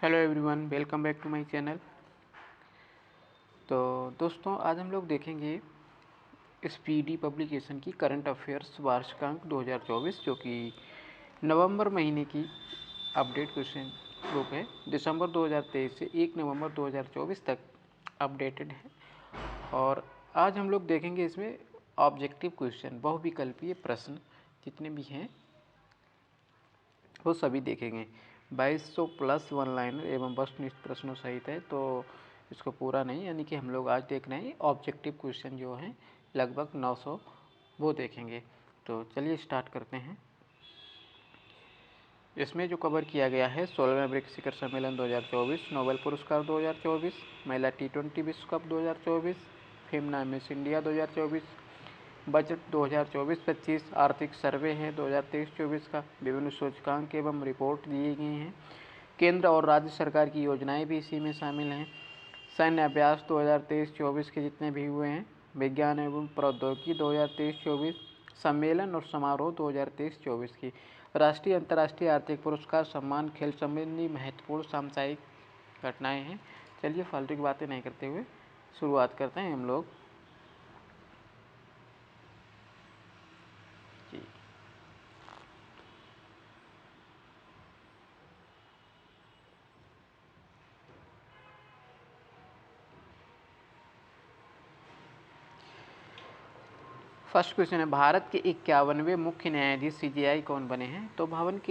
Hello everyone, welcome back to my channel. तो दोस्तों, आज हम लोग देखेंगे स्पीडी पब्लिकेशन की करंट अफेयर्स वार्षिकांक 2024, जो कि नवंबर महीने की अपडेट क्वेश्चन बुक है। दिसंबर 2023 से 1 नवंबर 2024 तक अपडेटेड है। और आज हम लोग देखेंगे इसमें ऑब्जेक्टिव क्वेश्चन, बहुविकल्पीय प्रश्न जितने भी हैं वो सभी देखेंगे। 2200 प्लस वन लाइनर एवं वस्तुनिष्ठ प्रश्नों सहित है, तो इसको पूरा नहीं, यानी कि हम लोग आज देख रहे हैं ऑब्जेक्टिव क्वेश्चन जो हैं लगभग 900 वो देखेंगे। तो चलिए स्टार्ट करते हैं। इसमें जो कवर किया गया है 16वें ब्रिक्स शिखर सम्मेलन 2024, नोबेल पुरस्कार 2024, महिला T20 विश्व cup 2024, Femina miss India 2024, budget 2024-25, आर्थिक सर्वे है 2023-24 का, विभिन्न सूचकांक एवं रिपोर्ट दिए गए हैं। केंद्र और राज्य सरकार की योजनाएं भी इसी में शामिल हैं। सैन्य अभ्यास 2023-24 के जितने भी हुए हैं, विज्ञान एवं प्रौद्योगिकी 2023-24, सम्मेलन और समारोह 2023-24 की, राष्ट्रीय अंतर्राष्ट्रीय आर्थिक पुरस्कार, सम्मान, खेल संबंधी महत्वपूर्ण साम्प्रदायिक घटनाएं हैं। चलिए फालतू की बातें नहीं करते हुए शुरुआत करते हैं हम लोग। फर्स्ट क्वेश्चन है, भारत के 51वें मुख्य न्यायाधीश CJI कौन बने हैं? तो भारत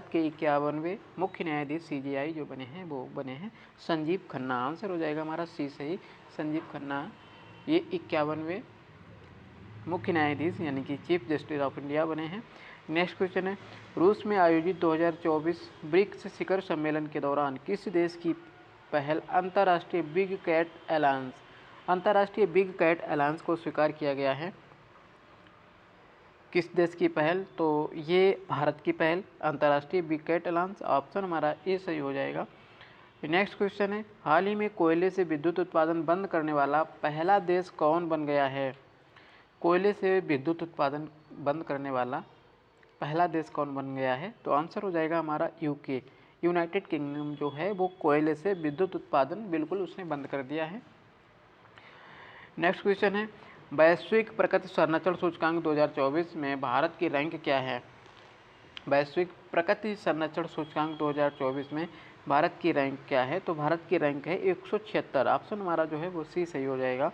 के 51वें मुख्य न्यायाधीश CJI जो बने हैं वो बने हैं संजीव खन्ना। आंसर हो जाएगा हमारा सी सही, संजीव खन्ना। ये 51वें मुख्य न्यायाधीश यानी कि चीफ जस्टिस ऑफ इंडिया बने हैं। नेक्स्ट क्वेश्चन है, रूस में आयोजित 2024 ब्रिक्स शिखर सम्मेलन के दौरान किस देश की पहल अंतर्राष्ट्रीय बिग कैट अलायंस को स्वीकार किया गया है? किस देश की पहल? तो ये भारत की पहल, अंतर्राष्ट्रीय बिग कैट अलायंस। ऑप्शन हमारा ए सही हो जाएगा। नेक्स्ट क्वेश्चन है, हाल ही में कोयले से विद्युत उत्पादन बंद करने वाला पहला देश कौन बन गया है? कोयले से विद्युत उत्पादन बंद करने वाला पहला देश कौन बन गया है? तो आंसर हो जाएगा हमारा यूके, यूनाइटेड किंगडम जो है वो कोयले से विद्युत उत्पादन बिल्कुल उसने बंद कर दिया है। नेक्स्ट क्वेश्चन है, वैश्विक प्रगति संरक्षण सूचकांक 2024 में भारत की रैंक क्या है? वैश्विक प्रगति संरक्षण सूचकांक 2024 में भारत की रैंक क्या है? तो भारत की रैंक है 176। ऑप्शन हमारा जो है वो सी सही हो जाएगा।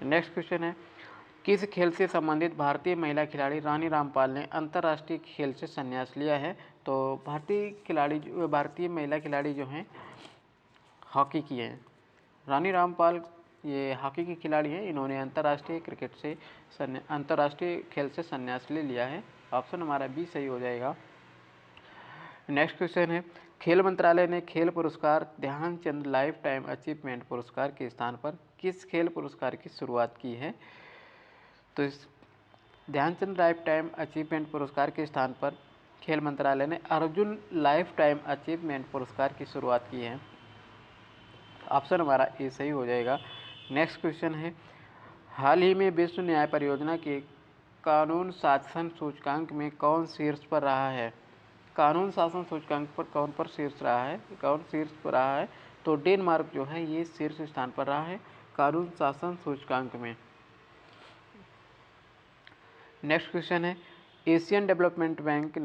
नेक्स्ट क्वेश्चन है, किस खेल से संबंधित भारतीय महिला खिलाड़ी रानी रामपाल ने अंतर्राष्ट्रीय खेल से संन्यास लिया है? तो भारतीय महिला खिलाड़ी जो हैं हॉकी की हैं। रानी रामपाल ये हॉकी की खिलाड़ी हैं, इन्होंने अंतर्राष्ट्रीय खेल से संन्यास ले लिया है। ऑप्शन हमारा बी सही हो जाएगा। नेक्स्ट क्वेश्चन है, खेल मंत्रालय ने खेल पुरस्कार ध्यानचंद लाइफ टाइम अचीवमेंट पुरस्कार के स्थान पर किस खेल पुरस्कार की शुरुआत की है? तो इस ध्यानचंद लाइफ टाइम अचीवमेंट पुरस्कार के स्थान पर खेल मंत्रालय ने अर्जुन लाइफ टाइम अचीवमेंट पुरस्कार की शुरुआत की है। ऑप्शन हमारा ए सही हो जाएगा। नेक्स्ट क्वेश्चन है, हाल ही में विश्व न्याय परियोजना के कानून शासन सूचकांक में कौन शीर्ष पर रहा है? कानून शासन सूचकांक पर कौन शीर्ष पर रहा है? तो डेनमार्क जो है ये शीर्ष स्थान पर रहा है कानून शासन सूचकांक में। नेक्स्ट क्वेश्चन है, एशियन डेवलपमेंट बैंक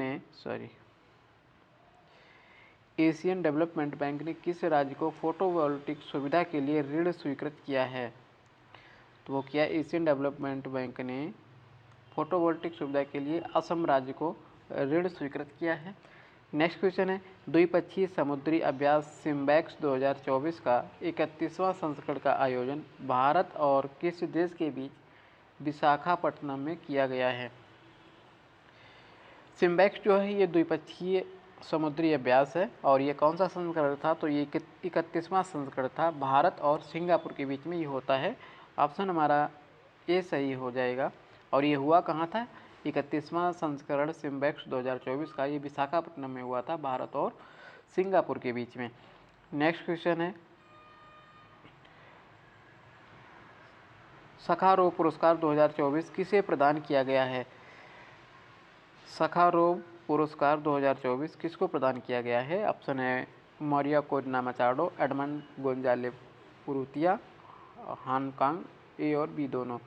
ने किस राज्य को फोटोवोल्टिक सुविधा के लिए ऋण स्वीकृत किया है? तो वो किया, एशियन डेवलपमेंट बैंक ने फोटोवोल्टिक सुविधा के लिए असम राज्य को ऋण स्वीकृत किया है। नेक्स्ट क्वेश्चन है, द्विपक्षीय समुद्री अभ्यास सिम्बैक्स 2024 का 31वां संस्करण का आयोजन भारत और किस देश के बीच विशाखापट्टनम में किया गया है? सिम्बैक्स जो है ये द्विपक्षीय समुद्री अभ्यास है और ये कौन सा संस्करण था? तो ये 31वां संस्करण था, भारत और सिंगापुर के बीच में ये होता है। ऑप्शन हमारा ए सही हो जाएगा। और ये हुआ कहाँ था? 31वां संस्करण सिम्बैक्स 2024 का ये विशाखापट्टनम में हुआ था, भारत और सिंगापुर के बीच में। नेक्स्ट क्वेश्चन है, सखारोव पुरस्कार 2024 किसे प्रदान किया गया है? सखारोव पुरस्कार 2024 किसको प्रदान किया गया है? ऑप्शन है Maria Corina Machado, Edmundo Gonzalez Urrutia, Hong Kong, A और बी दोनों।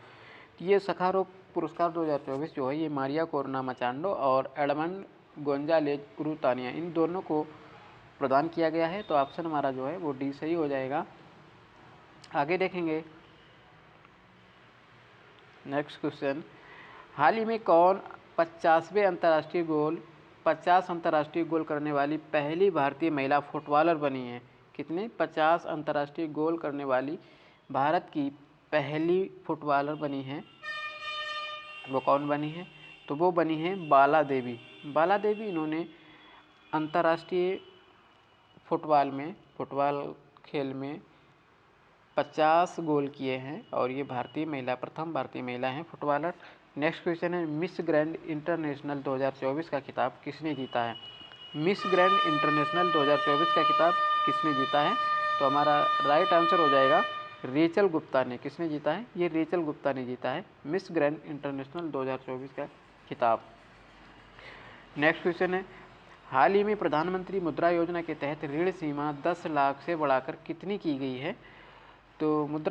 ये सखारोव पुरस्कार 2024 जो है ये मारिया कोरिना मचाडो और एडमंड गोंजालेज उरुतानिया इन दोनों को प्रदान किया गया है। तो ऑप्शन हमारा जो है वो डी सही हो जाएगा। आगे देखेंगे नेक्स्ट क्वेश्चन, हाल ही में कौन 50वें अंतर्राष्ट्रीय गोल करने वाली पहली भारतीय महिला फुटबॉलर बनी है? कितने 50 अंतर्राष्ट्रीय गोल करने वाली भारत की पहली फुटबॉलर बनी है, वो कौन बनी है? तो वो बनी है बाला देवी। बाला देवी इन्होंने अंतर्राष्ट्रीय फुटबॉल खेल में 50 गोल किए हैं और ये प्रथम भारतीय महिला हैं फुटबॉलर। नेक्स्ट क्वेश्चन है, मिस ग्रैंड इंटरनेशनल 2024 का खिताब किसने जीता है? मिस ग्रैंड इंटरनेशनल 2024 का खिताब किसने जीता है? तो हमारा राइट आंसर हो जाएगा रेचल गुप्ता ने। किसने जीता है? ये रेचल गुप्ता ने जीता है मिस ग्रैंड इंटरनेशनल 2024 का खिताब। नेक्स्ट क्वेश्चन है, हाल ही में प्रधानमंत्री मुद्रा योजना के तहत ऋण सीमा 10 लाख से बढ़ाकर कितनी की गई है? तो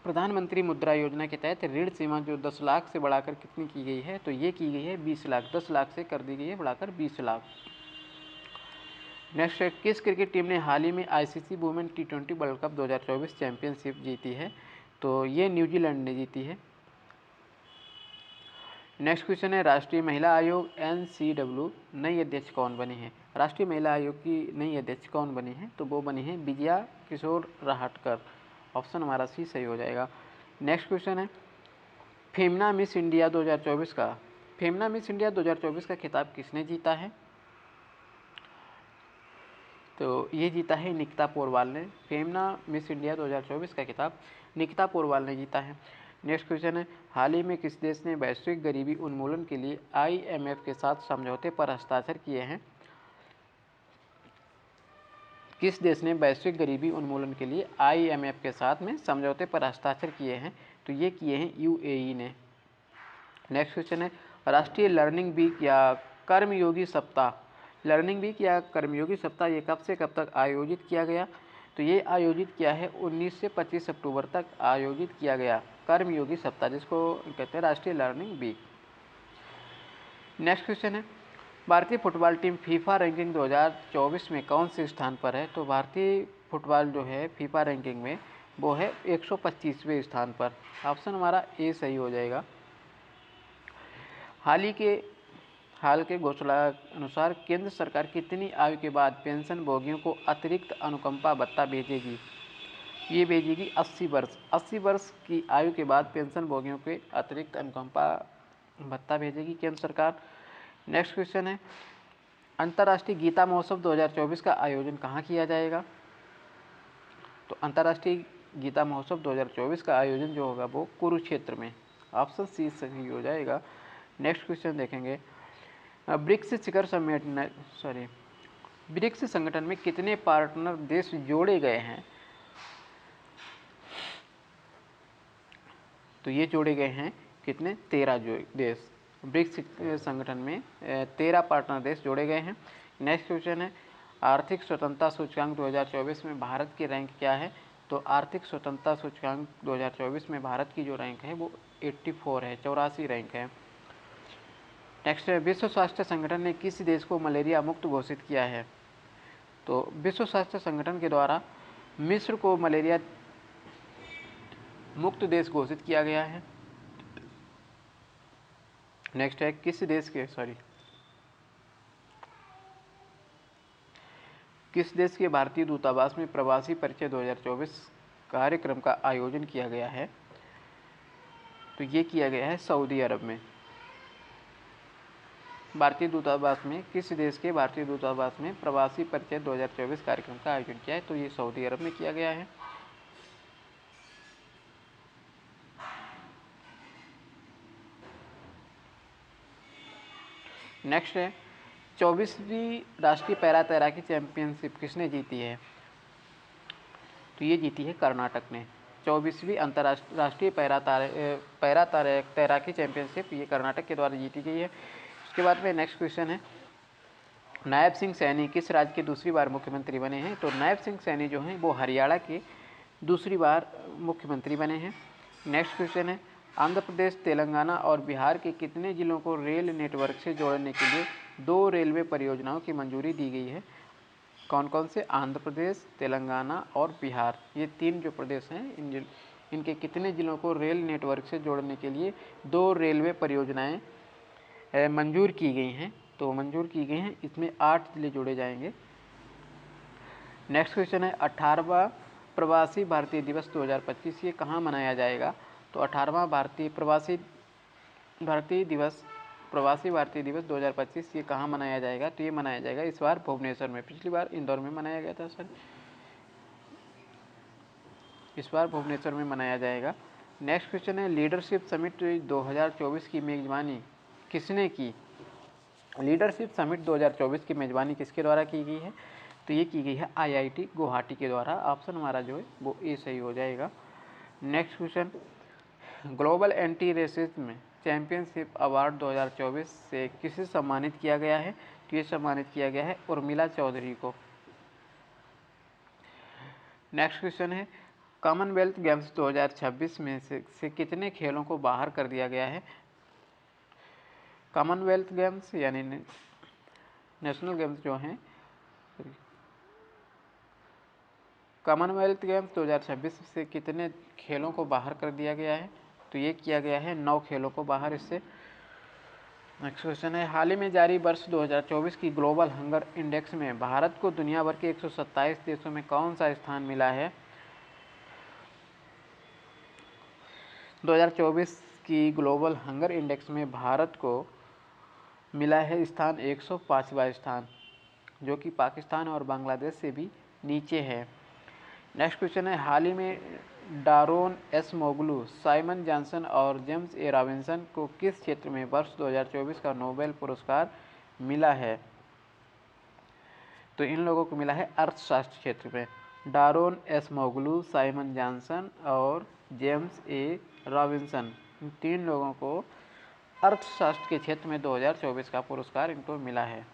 प्रधानमंत्री मुद्रा योजना के तहत ऋण सीमा जो 10 लाख से बढ़ाकर कितनी की गई है? तो ये की गई है 20 लाख। 10 लाख से कर दी गई है बढ़ाकर 20 लाख। नेक्स्ट है, किस क्रिकेट टीम ने हाल ही में ICC women T20 world cup 2024 championship जीती है? तो ये न्यूजीलैंड ने जीती है। नेक्स्ट क्वेश्चन है, राष्ट्रीय महिला आयोग NCW नई अध्यक्ष कौन बनी है? राष्ट्रीय महिला आयोग की नई अध्यक्ष कौन बनी है? तो वो बनी है विजया किशोर राहटकर। ऑप्शन हमारा सी सही हो जाएगा। नेक्स्ट क्वेश्चन है, फेमना मिस इंडिया 2024 का खिताब किसने जीता है? तो ये जीता है निकिता पोरवाल ने। फेमना मिस इंडिया 2024 का खिताब निकिता पोरवाल ने जीता है। नेक्स्ट क्वेश्चन है, हाल ही में किस देश ने वैश्विक गरीबी उन्मूलन के लिए IMF के साथ समझौते पर हस्ताक्षर किए हैं? किस देश ने वैश्विक गरीबी उन्मूलन के लिए IMF के साथ में समझौते पर हस्ताक्षर किए हैं? तो ये किए हैं UAE ने। नेक्स्ट क्वेश्चन है, राष्ट्रीय लर्निंग वीक या कर्मयोगी सप्ताह ये कब से कब तक आयोजित किया गया? तो ये आयोजित किया है 19 से 25 अक्टूबर तक आयोजित किया गया कर्मयोगी सप्ताह, जिसको कहते हैं राष्ट्रीय लर्निंग वीक। नेक्स्ट क्वेश्चन है, भारतीय फुटबॉल टीम फीफा रैंकिंग 2024 में कौन से स्थान पर है? तो भारतीय फुटबॉल जो है फीफा रैंकिंग में वो है 125वें स्थान पर। ऑप्शन हमारा ए सही हो जाएगा। हाल के घोषणा अनुसार केंद्र सरकार कितनी आयु के बाद पेंशन भोगियों को अतिरिक्त अनुकंपा भत्ता भेजेगी? ये भेजेगी 80 वर्ष। 80 वर्ष की आयु के बाद पेंशन भोगियों के अतिरिक्त अनुकंपा भत्ता भेजेगी केंद्र सरकार। नेक्स्ट क्वेश्चन है, अंतर्राष्ट्रीय गीता महोत्सव 2024 का आयोजन कहाँ किया जाएगा? तो अंतर्राष्ट्रीय गीता महोत्सव 2024 का आयोजन जो होगा वो कुरुक्षेत्र में। ऑप्शन सी सही हो जाएगा। नेक्स्ट क्वेश्चन देखेंगे, ब्रिक्स संगठन में कितने पार्टनर देश जोड़े गए हैं? तो ये जोड़े गए हैं कितने? 13 देश। ब्रिक्स संगठन में 13 पार्टनर देश जोड़े गए हैं। नेक्स्ट क्वेश्चन है, आर्थिक स्वतंत्रता सूचकांक 2024 में भारत की रैंक क्या है? तो आर्थिक स्वतंत्रता सूचकांक 2024 में भारत की जो रैंक है वो 84 है, 84 रैंक है। नेक्स्ट है, विश्व स्वास्थ्य संगठन ने किस देश को मलेरिया मुक्त घोषित किया है? तो विश्व स्वास्थ्य संगठन के द्वारा मिस्र को मलेरिया मुक्त देश घोषित किया गया है। नेक्स्ट है, किस देश के भारतीय दूतावास में प्रवासी परिचय 2024 कार्यक्रम का आयोजन किया गया है? तो ये किया गया है सऊदी अरब में। भारतीय दूतावास में किस देश के भारतीय दूतावास में प्रवासी परिचय 2024 कार्यक्रम का आयोजन किया है? तो ये सऊदी अरब में किया गया है। नेक्स्ट है, 24वीं राष्ट्रीय पैरा तैराकी चैंपियनशिप किसने जीती है? तो ये जीती है कर्नाटक ने। 24वीं अंतर्राष्ट्रीय पैरा तैराकी चैंपियनशिप ये कर्नाटक के द्वारा जीती गई है। उसके बाद में नेक्स्ट क्वेश्चन है, नायब सिंह सैनी किस राज्य के दूसरी बार मुख्यमंत्री बने हैं? तो नायब सिंह सैनी जो हैं वो हरियाणा के दूसरी बार मुख्यमंत्री बने हैं। नेक्स्ट क्वेश्चन है, आंध्र प्रदेश, तेलंगाना और बिहार के कितने जिलों को रेल नेटवर्क से जोड़ने के लिए 2 रेलवे परियोजनाओं की मंजूरी दी गई है? कौन कौन से? आंध्र प्रदेश, तेलंगाना और बिहार, ये 3 जो प्रदेश हैं इनके कितने जिलों को रेल नेटवर्क से जोड़ने के लिए 2 रेलवे परियोजनाएं मंजूर की गई हैं? तो मंजूर की गई हैं, इसमें 8 जिले जोड़े जाएंगे। नेक्स्ट क्वेश्चन है, 18वां प्रवासी भारतीय दिवस 2025 ये कहाँ मनाया जाएगा? तो 18वां प्रवासी भारतीय दिवस 2025 ये कहाँ मनाया जाएगा? तो ये मनाया जाएगा इस बार भुवनेश्वर में। पिछली बार इंदौर में मनाया गया था सर, इस बार भुवनेश्वर में मनाया जाएगा। नेक्स्ट क्वेश्चन है, लीडरशिप समिट 2024 की मेजबानी किसने की? लीडरशिप समिट 2024 की मेजबानी किसके द्वारा की गई है? तो ये की गई है IIT गुवाहाटी के द्वारा। ऑप्शन हमारा जो है वो ए सही हो जाएगा। Next question, global anti racism championship award 2024 से किसे सम्मानित किया गया है? तो ये सम्मानित किया गया है उर्मिला चौधरी को। नेक्स्ट क्वेश्चन है, कॉमनवेल्थ गेम्स 2026 में से कितने खेलों को बाहर कर दिया गया है? कॉमनवेल्थ गेम्स यानी नेशनल गेम्स जो हैं, कॉमनवेल्थ गेम्स 2026 से कितने खेलों को बाहर कर दिया गया है? तो ये किया गया है 9 खेलों को बाहर इससे। नेक्स्ट क्वेश्चन है, हाल ही में जारी वर्ष 2024 की ग्लोबल हंगर इंडेक्स में भारत को दुनिया भर के 127 देशों में कौन सा स्थान मिला है? 2024 की ग्लोबल हंगर इंडेक्स में भारत को मिला है स्थान 105वां स्थान, जो कि पाकिस्तान और बांग्लादेश से भी नीचे है। नेक्स्ट क्वेश्चन है, हाल ही में डारोन एसमोगलू, साइमन जॉनसन और जेम्स ए रॉबिन्सन को किस क्षेत्र में वर्ष 2024 का नोबेल पुरस्कार मिला है? तो इन लोगों को मिला है अर्थशास्त्र क्षेत्र में। डारोन एसमोगलू, साइमन जॉनसन और जेम्स ए रॉबिन्सन, इन 3 लोगों को अर्थशास्त्र के क्षेत्र में 2024 का पुरस्कार इनको मिला है।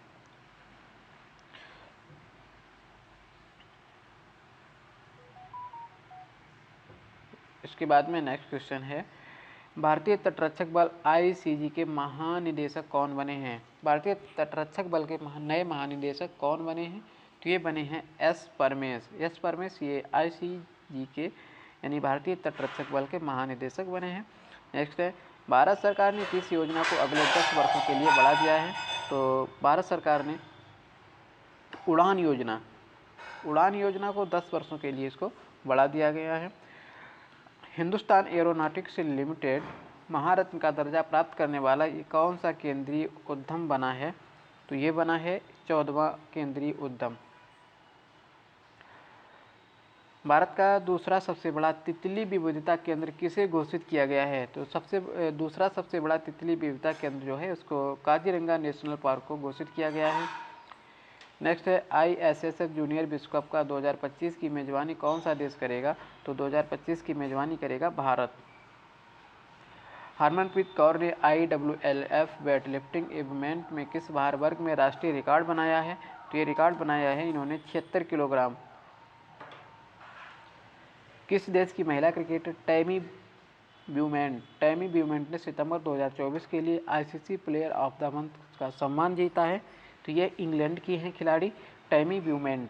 इसके बाद में नेक्स्ट क्वेश्चन है, भारतीय तटरक्षक बल ICG के महानिदेशक कौन बने हैं? भारतीय तटरक्षक बल के नए महानिदेशक कौन बने हैं? तो ये बने हैं एस परमेश ये ICG के यानी भारतीय तटरक्षक बल के महानिदेशक बने हैं। नेक्स्ट है, भारत सरकार ने किस योजना को अगले 10 वर्षों के लिए बढ़ा दिया है? तो भारत सरकार ने उड़ान योजना को 10 वर्षों के लिए इसको बढ़ा दिया गया है। हिंदुस्तान एरोनॉटिक्स लिमिटेड महारत्न का दर्जा प्राप्त करने वाला ये कौन सा केंद्रीय उद्यम बना है? तो ये बना है 14वां केंद्रीय उद्यम। भारत का दूसरा सबसे बड़ा तितली विविधता केंद्र किसे घोषित किया गया है? तो दूसरा सबसे बड़ा तितली विविधता केंद्र जो है उसको काजीरंगा नेशनल पार्क को घोषित किया गया है। नेक्स्ट है, ISSF जूनियर विश्व कप का 2025 की मेजबानी कौन सा देश करेगा? तो 2025 की मेजबानी करेगा भारत। हरमनप्रीत कौर ने IWLF वेट लिफ्टिंग इवेंट में किस भार वर्ग में राष्ट्रीय रिकॉर्ड बनाया है? तो ये रिकॉर्ड बनाया है इन्होंने 76 किलोग्राम। किस देश की महिला क्रिकेटर टैमी ब्यूमेंट ने सितंबर 2024 के लिए ICC player of the month का सम्मान जीता है? तो ये इंग्लैंड की हैं खिलाड़ी टैमी ब्यूमेंट।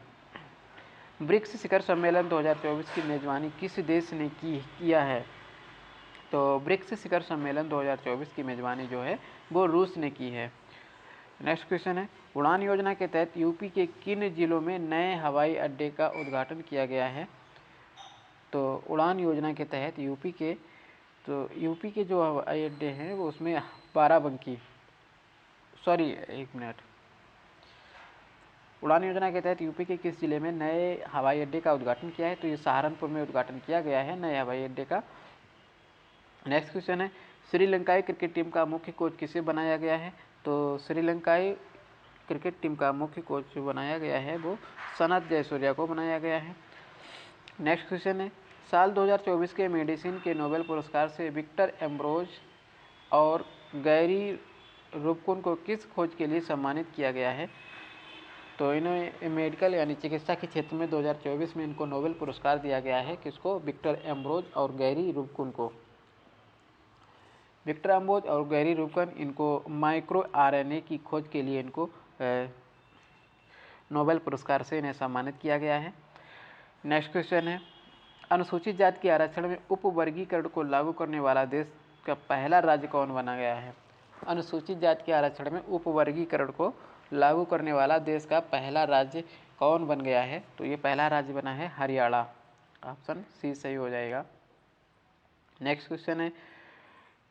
ब्रिक्स शिखर सम्मेलन 2024 की मेजबानी किस देश ने किया है? तो ब्रिक्स शिखर सम्मेलन 2024 की मेजबानी जो है वो रूस ने की है। नेक्स्ट क्वेश्चन है, उड़ान योजना के तहत यूपी के किन जिलों में नए हवाई अड्डे का उद्घाटन किया गया है? तो उड़ान योजना के तहत यूपी के जो हवाई अड्डे हैं वो उसमें बाराबंकी, उड़ान योजना के तहत यूपी के किस जिले में नए हवाई अड्डे का उद्घाटन किया है? तो ये सहारनपुर में उद्घाटन किया गया है नए हवाई अड्डे का। नेक्स्ट क्वेश्चन है, श्रीलंकाई क्रिकेट टीम का मुख्य कोच किसे बनाया गया है? तो श्रीलंकाई क्रिकेट टीम का मुख्य कोच जो बनाया गया है वो सनत जयसूर्या को बनाया गया है। नेक्स्ट क्वेश्चन है, साल 2024 के मेडिसिन के नोबेल पुरस्कार से विक्टर एम्ब्रोज और गैरी रूबकुन को किस खोज के लिए सम्मानित किया गया है? तो इन्हें मेडिकल यानी चिकित्सा के क्षेत्र में 2024 में इनको नोबेल पुरस्कार दिया गया है। किसको? विक्टर एम्ब्रोज और गैरी रूबकन को। विक्टर एम्ब्रोज और गैरी रूबकन इनको माइक्रो आरएनए की खोज के लिए इनको नोबेल पुरस्कार से इन्हें सम्मानित किया गया है। नेक्स्ट क्वेश्चन है, अनुसूचित जाति के आरक्षण में उपवर्गीकरण को लागू करने वाला देश का पहला राज्य कौन बना गया है? अनुसूचित जाति के आरक्षण में उपवर्गीकरण को लागू करने वाला देश का पहला राज्य कौन बन गया है? तो ये पहला राज्य बना है हरियाणा। ऑप्शन सी सही हो जाएगा। नेक्स्ट क्वेश्चन है,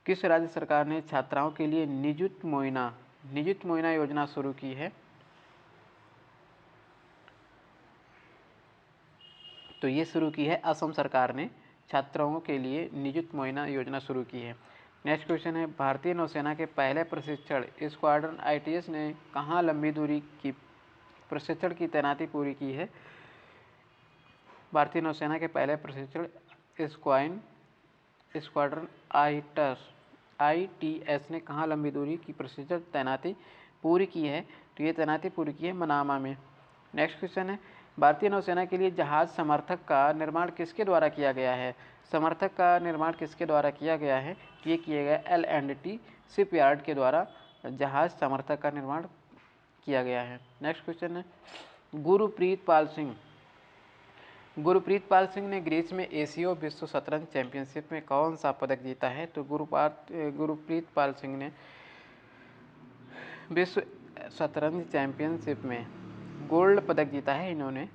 किस राज्य सरकार ने छात्राओं के लिए निजुत मोइना योजना शुरू की है? तो ये शुरू की है असम सरकार ने छात्राओं के लिए निजुत मोइना योजना शुरू की है। नेक्स्ट क्वेश्चन है, भारतीय नौसेना के पहले प्रशिक्षण स्क्वाड्रन ITS ने कहाँ लंबी दूरी की प्रशिक्षण की तैनाती पूरी की है? भारतीय नौसेना के पहले प्रशिक्षण स्क्वाड्रन ITS ने कहाँ लंबी दूरी की प्रशिक्षण तैनाती पूरी की है? तो ये तैनाती पूरी की है मनामा में। नेक्स्ट क्वेश्चन है, भारतीय नौसेना के लिए जहाज समर्थक का निर्माण किसके द्वारा किया गया है? समर्थक का निर्माण किसके द्वारा किया गया है? ये किया गया L&T शिपयार्ड के द्वारा जहाज समर्थक का निर्माण किया गया है। नेक्स्ट क्वेश्चन है, गुरप्रीत पाल सिंह ने ग्रीस में एशियो विश्व शतरंज चैंपियनशिप में कौन सा पदक जीता है? तो गुरप्रीत पाल सिंह ने विश्व शतरंज चैंपियनशिप में गोल्ड पदक जीता है इन्होंने।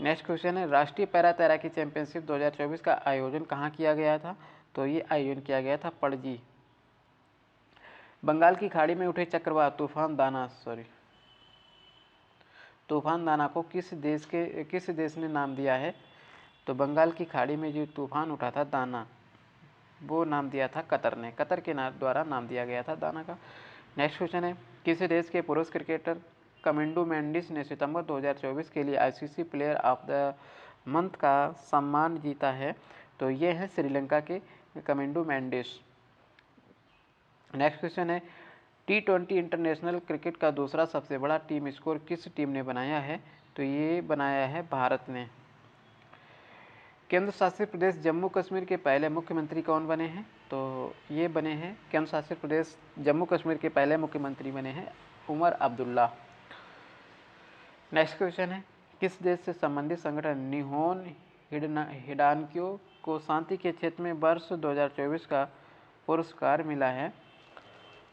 नेक्स्ट क्वेश्चन है, राष्ट्रीय पैरा तैराकी चैंपियनशिप 2024 का आयोजन कहाँ किया गया था? तो ये आयोजन किया गया था पणजी। बंगाल की खाड़ी में उठे चक्रवात तूफान दाना को किस देश ने नाम दिया है? तो बंगाल की खाड़ी में जो तूफान उठा था दाना, वो नाम दिया था कतर ने। कतर के द्वारा नाम दिया गया था दाना का। नेक्स्ट क्वेश्चन है, किस देश के पुरुष क्रिकेटर कमिंडो मेंडिस ने सितंबर 2024 के लिए ICC player of the month का सम्मान जीता है? तो ये है श्रीलंका के कमिंडो मेंडिस। नेक्स्ट क्वेश्चन है, T20 इंटरनेशनल क्रिकेट का दूसरा सबसे बड़ा टीम स्कोर किस टीम ने बनाया है? तो ये बनाया है भारत ने। केंद्र शासित प्रदेश जम्मू कश्मीर के पहले मुख्यमंत्री कौन बने हैं? तो ये बने हैं केंद्र शासित प्रदेश जम्मू कश्मीर के पहले मुख्यमंत्री बने हैं उमर अब्दुल्ला। नेक्स्ट क्वेश्चन है, किस देश से संबंधित संगठन निहोन हिडानक्यो को शांति के क्षेत्र में वर्ष 2024 का पुरस्कार मिला है?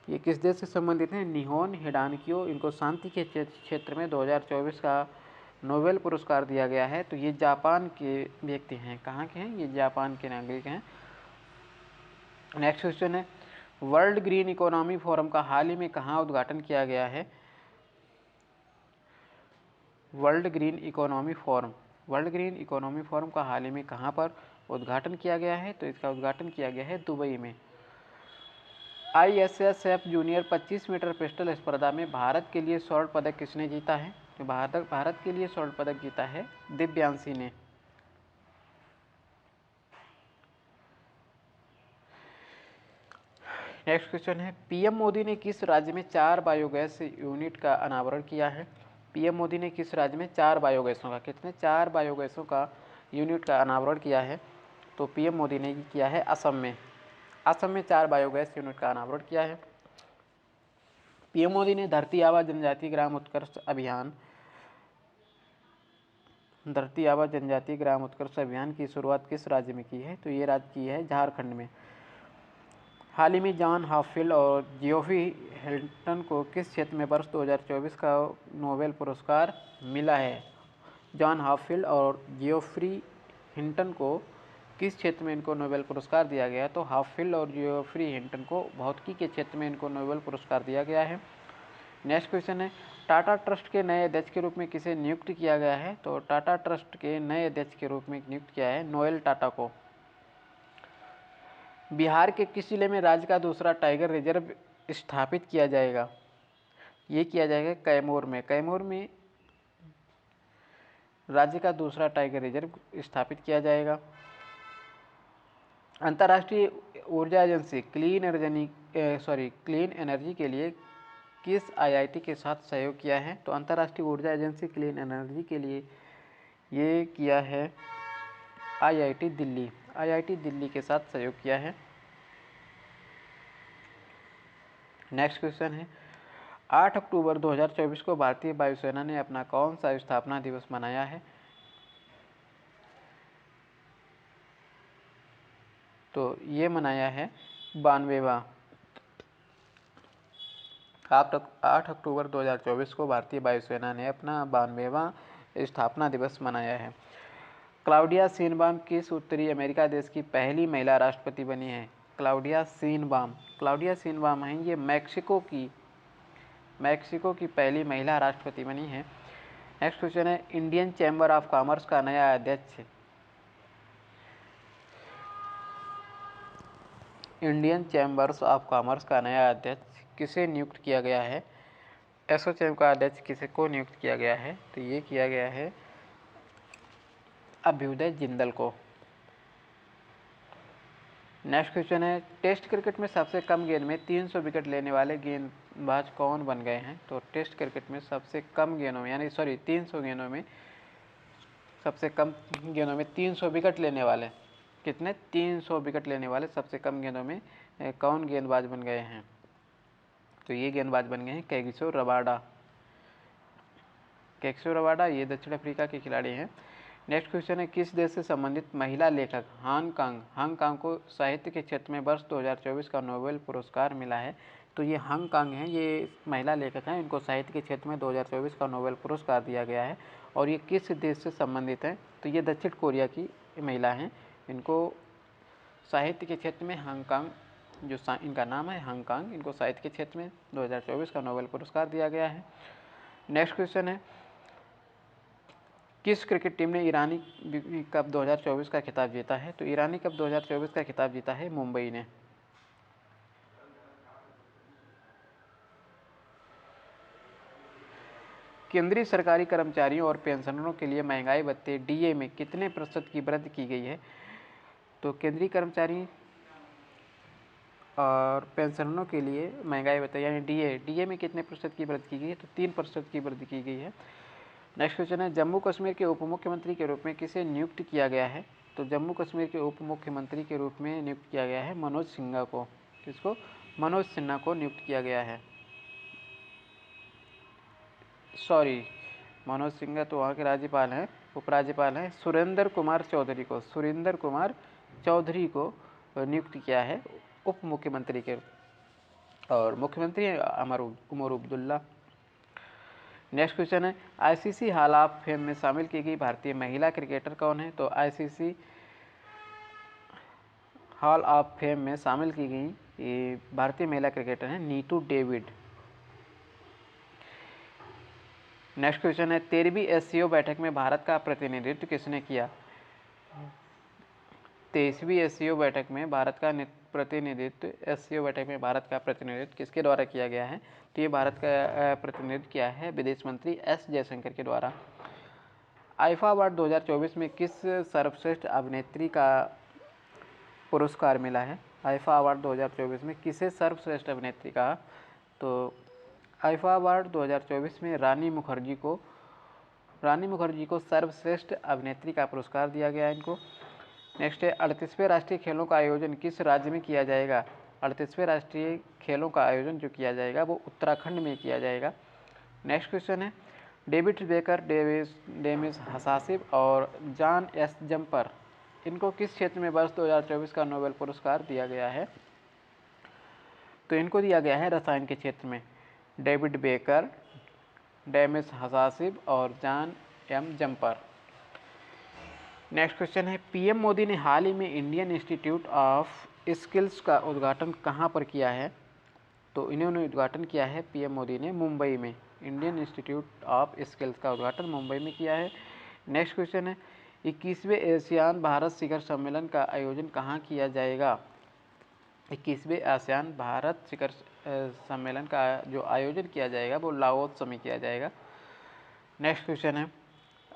ये किस देश से संबंधित हैं? निहोन हिडानक्यो, इनको शांति के क्षेत्र में 2024 का नोबेल पुरस्कार दिया गया है। तो ये जापान के व्यक्ति हैं। कहाँ के हैं? ये जापान के नागरिक हैं। नेक्स्ट क्वेश्चन है, वर्ल्ड ग्रीन इकोनॉमी फोरम का हाल ही में कहाँ उद्घाटन किया गया है? वर्ल्ड ग्रीन इकोनॉमी फोरम का हाल ही में कहाँ पर उद्घाटन किया गया है? तो इसका उद्घाटन किया गया है दुबई में। ISSF जूनियर 25 मीटर पिस्टल स्पर्धा में भारत के लिए स्वर्ण पदक किसने जीता है? तो भारत के लिए स्वर्ण पदक जीता है दिव्यांशी ने। नेक्स्ट क्वेश्चन है, PM मोदी ने किस राज्य में 4 बायोगैस यूनिट का अनावरण किया है? PM मोदी ने किस राज्य में 4 बायोगैसों का यूनिट का अनावरण किया है? तो PM मोदी ने किया है असम में 4 बायोगैस यूनिट का अनावरण किया है। PM मोदी ने धरती आबा जनजातीय ग्राम उत्कर्ष अभियान की शुरुआत किस राज्य में की है? तो ये राज्य की है झारखंड में। हाल ही में जॉन हॉपफील्ड और जियोफ्री हिल्टन को किस क्षेत्र में वर्ष 2024 का नोबेल पुरस्कार मिला है? जॉन हॉपफील्ड और जियोफ्री हिल्टन को किस क्षेत्र में इनको नोबेल पुरस्कार दिया गया? तो हॉपफील्ड और जियोफ्री हिल्टन को भौतिकी के क्षेत्र में इनको नोबेल पुरस्कार दिया गया है। नेक्स्ट क्वेश्चन है, टाटा ट्रस्ट के नए अध्यक्ष के रूप में किसे नियुक्त किया गया है? तो टाटा ट्रस्ट के नए अध्यक्ष के रूप में नियुक्त किया है नोएल टाटा को। बिहार के किस जिले में राज्य का दूसरा टाइगर रिजर्व स्थापित किया जाएगा? ये किया जाएगा कैमूर में राज्य का दूसरा टाइगर रिजर्व स्थापित किया जाएगा। अंतर्राष्ट्रीय ऊर्जा एजेंसी क्लीन एनर्जी के लिए किस आईआईटी के साथ सहयोग किया है? तो अंतर्राष्ट्रीय ऊर्जा एजेंसी क्लीन एनर्जी के लिए ये किया है आईआईटी दिल्ली। आईआईटी दिल्ली के साथ सहयोग किया है। नेक्स्ट क्वेश्चन है 8 अक्टूबर 2024 को भारतीय वायुसेना ने अपना कौन सा स्थापना दिवस मनाया है? तो ये मनाया है 92वां। 8 अक्टूबर 2024 को भारतीय वायुसेना ने अपना 92वां स्थापना दिवस मनाया है। क्लाउडिया शीनबाम किस उत्तरी अमेरिका देश की पहली महिला राष्ट्रपति बनी है? क्लाउडिया शीनबाम हैं ये मैक्सिको की पहली महिला राष्ट्रपति बनी है। नेक्स्ट क्वेश्चन है इंडियन चैम्बर ऑफ कॉमर्स का नया अध्यक्ष किसे नियुक्त किया गया है? एसोचैम का अध्यक्ष किसे को नियुक्त किया गया है? तो ये किया गया है अभ्युदय जिंदल को। नेक्स्ट क्वेश्चन है टेस्ट क्रिकेट में सबसे कम गेंद में 300 विकेट लेने वाले गेंदबाज कौन बन गए हैं? तो टेस्ट क्रिकेट में सबसे कम गेंदों में 300 गेंदों में सबसे कम गेंदों में 300 विकेट लेने वाले 300 विकेट लेने वाले सबसे कम गेंदों में कौन गेंदबाज बन गए हैं? तो ये गेंदबाज बन गए हैं कैगिसो रबाडा। ये दक्षिण अफ्रीका के खिलाड़ी हैं। नेक्स्ट क्वेश्चन है किस देश से संबंधित महिला लेखक हांगकांग को साहित्य के क्षेत्र में वर्ष 2024 का नोबेल पुरस्कार मिला है? तो ये हांगकांग हैं, ये महिला लेखक हैं, इनको साहित्य के क्षेत्र में 2024 का नोबेल पुरस्कार दिया गया है। और ये किस देश से संबंधित हैं? तो ये दक्षिण कोरिया की महिला हैं, इनको साहित्य के क्षेत्र में हांगकांग, जो इनका नाम है हांगकांग, इनको साहित्य के क्षेत्र में 2024 का नोबेल पुरस्कार दिया गया है। नेक्स्ट क्वेश्चन है किस क्रिकेट टीम ने ईरानी कप 2024 का खिताब जीता है? तो ईरानी कप 2024 का खिताब जीता है मुंबई ने। केंद्रीय सरकारी कर्मचारियों और पेंशनरों के लिए महंगाई भत्ते डीए में कितने प्रतिशत की वृद्धि की गई है? तो केंद्रीय कर्मचारी और पेंशनरों के लिए महंगाई भत्ते यानी डीए में कितने प्रतिशत की वृद्धि की गई है? तो 3% की वृद्धि की गई है। नेक्स्ट क्वेश्चन है जम्मू कश्मीर के उप मुख्यमंत्री के रूप में किसे नियुक्त किया गया है? तो जम्मू कश्मीर के उप मुख्यमंत्री के रूप में नियुक्त किया गया है मनोज सिन्हा को। किसको? मनोज सिन्हा को नियुक्त किया गया है। मनोज सिन्हा तो वहाँ के राज्यपाल हैं, उपराज्यपाल हैं। सुरेंद्र कुमार चौधरी को नियुक्त किया है उप मुख्यमंत्री के, और मुख्यमंत्री उमर अब्दुल्ला। नेक्स्ट क्वेश्चन है आईसीसी हॉल ऑफ फेम में शामिल की गई भारतीय महिला क्रिकेटर कौन है? तो आईसीसी हॉल ऑफ फेम में शामिल की गई भारतीय महिला क्रिकेटर हैं नीतू डेविड। नेक्स्ट क्वेश्चन है 13वीं एससीओ बैठक में भारत का प्रतिनिधित्व किसने किया? 23वीं एससीओ बैठक में भारत का प्रतिनिधित्व किसके द्वारा किया गया है? तो ये भारत का प्रतिनिधित्व किया है विदेश मंत्री एस जयशंकर के द्वारा। आईफा अवार्ड 2024 में किस सर्वश्रेष्ठ अभिनेत्री का पुरस्कार मिला है? आईफा अवार्ड 2024 में किसे सर्वश्रेष्ठ अभिनेत्री का? तो आईफा अवार्ड 2024 में रानी मुखर्जी को सर्वश्रेष्ठ अभिनेत्री का पुरस्कार दिया गया है इनको। नेक्स्ट है 38वें राष्ट्रीय खेलों का आयोजन किस राज्य में किया जाएगा? 38वें राष्ट्रीय खेलों का आयोजन जो किया जाएगा वो उत्तराखंड में किया जाएगा। नेक्स्ट क्वेश्चन है डेविड बेकर, डेमिस हसासिब और जॉन एस जम्पर, इनको किस क्षेत्र में वर्ष 2024 का नोबेल पुरस्कार दिया गया है? तो इनको दिया गया है रसायन के क्षेत्र में। डेविड बेकर, डेमिस हसासिब और John M Jumper. Next question है पीएम मोदी ने हाल ही में इंडियन इंस्टीट्यूट ऑफ स्किल्स का उद्घाटन कहाँ पर किया है? तो इन्होंने उद्घाटन किया है पीएम मोदी ने मुंबई में। इंडियन इंस्टीट्यूट ऑफ स्किल्स का उद्घाटन मुंबई में किया है। नेक्स्ट क्वेश्चन है 21वें एशियान भारत शिखर सम्मेलन का आयोजन कहाँ किया जाएगा? 21वें आसियान भारत शिखर सम्मेलन का जो आयोजन किया जाएगा वो लाओस में किया जाएगा। नेक्स्ट क्वेश्चन है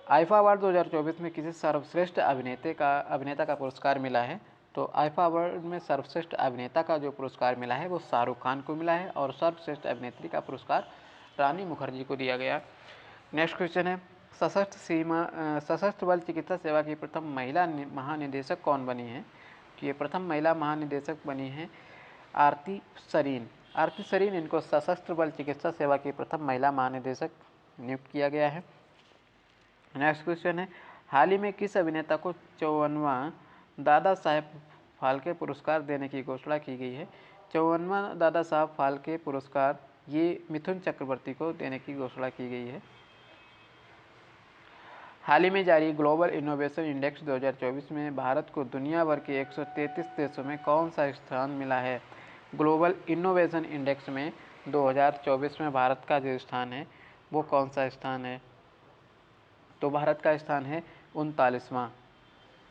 आईफा अवार्ड 2024 में किसी सर्वश्रेष्ठ अभिनेता का पुरस्कार मिला है? तो तो आईफा अवार्ड में सर्वश्रेष्ठ अभिनेता का जो पुरस्कार मिला है वो शाहरुख खान को मिला है और सर्वश्रेष्ठ अभिनेत्री का पुरस्कार रानी मुखर्जी को दिया गया। नेक्स्ट क्वेश्चन है सशस्त्र बल चिकित्सा सेवा की प्रथम महिला महानिदेशक कौन बनी है? तो ये प्रथम महिला महानिदेशक बनी है आरती सरीन। आरती सरीन इनको सशस्त्र बल चिकित्सा सेवा की प्रथम महिला महानिदेशक नियुक्त किया गया है। नेक्स्ट क्वेश्चन है हाल ही में किस अभिनेता को 54वां दादा साहेब फाल्के पुरस्कार देने की घोषणा की गई है? 54वां दादा साहब फाल्के पुरस्कार ये मिथुन चक्रवर्ती को देने की घोषणा की गई है। हाल ही में जारी ग्लोबल इनोवेशन इंडेक्स 2024 में भारत को दुनिया भर के 133 देशों में कौन सा स्थान मिला है? ग्लोबल इनोवेशन इंडेक्स में 2024 में भारत का जो स्थान है वो कौन सा स्थान है? तो भारत का स्थान है 39वां।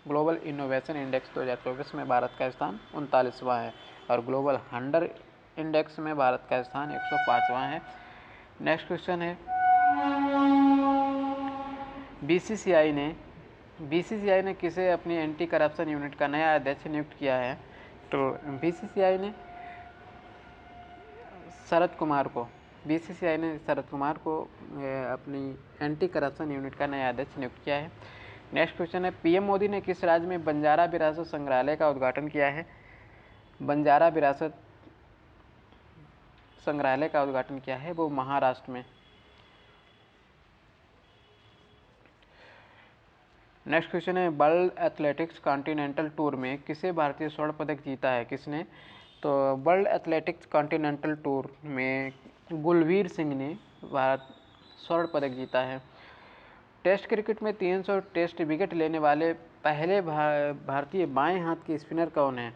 ग्लोबल इनोवेशन इंडेक्स 2024 में भारत का स्थान 39वां है और ग्लोबल 100 इंडेक्स में भारत का स्थान 105वां है। नेक्स्ट क्वेश्चन है बीसीसीआई ने किसे अपनी एंटी करप्शन यूनिट का नया अध्यक्ष नियुक्त किया है? तो बीसीसीआई ने शरद कुमार को अपनी एंटी करप्शन यूनिट का नया अध्यक्ष नियुक्त किया है। नेक्स्ट क्वेश्चन है पीएम मोदी ने किस राज्य में बंजारा विरासत संग्रहालय का उद्घाटन किया है? बंजारा विरासत संग्रहालय का उद्घाटन किया है वो महाराष्ट्र में। नेक्स्ट क्वेश्चन है वर्ल्ड एथलेटिक्स कॉन्टिनेंटल टूर में किसे भारतीय स्वर्ण पदक जीता है? किसने? तो वर्ल्ड एथलेटिक्स कॉन्टिनेंटल टूर में गुलवीर सिंह ने भारत स्वर्ण पदक जीता है। टेस्ट क्रिकेट में 300 टेस्ट विकेट लेने वाले पहले भारतीय बाएं हाथ के स्पिनर कौन है?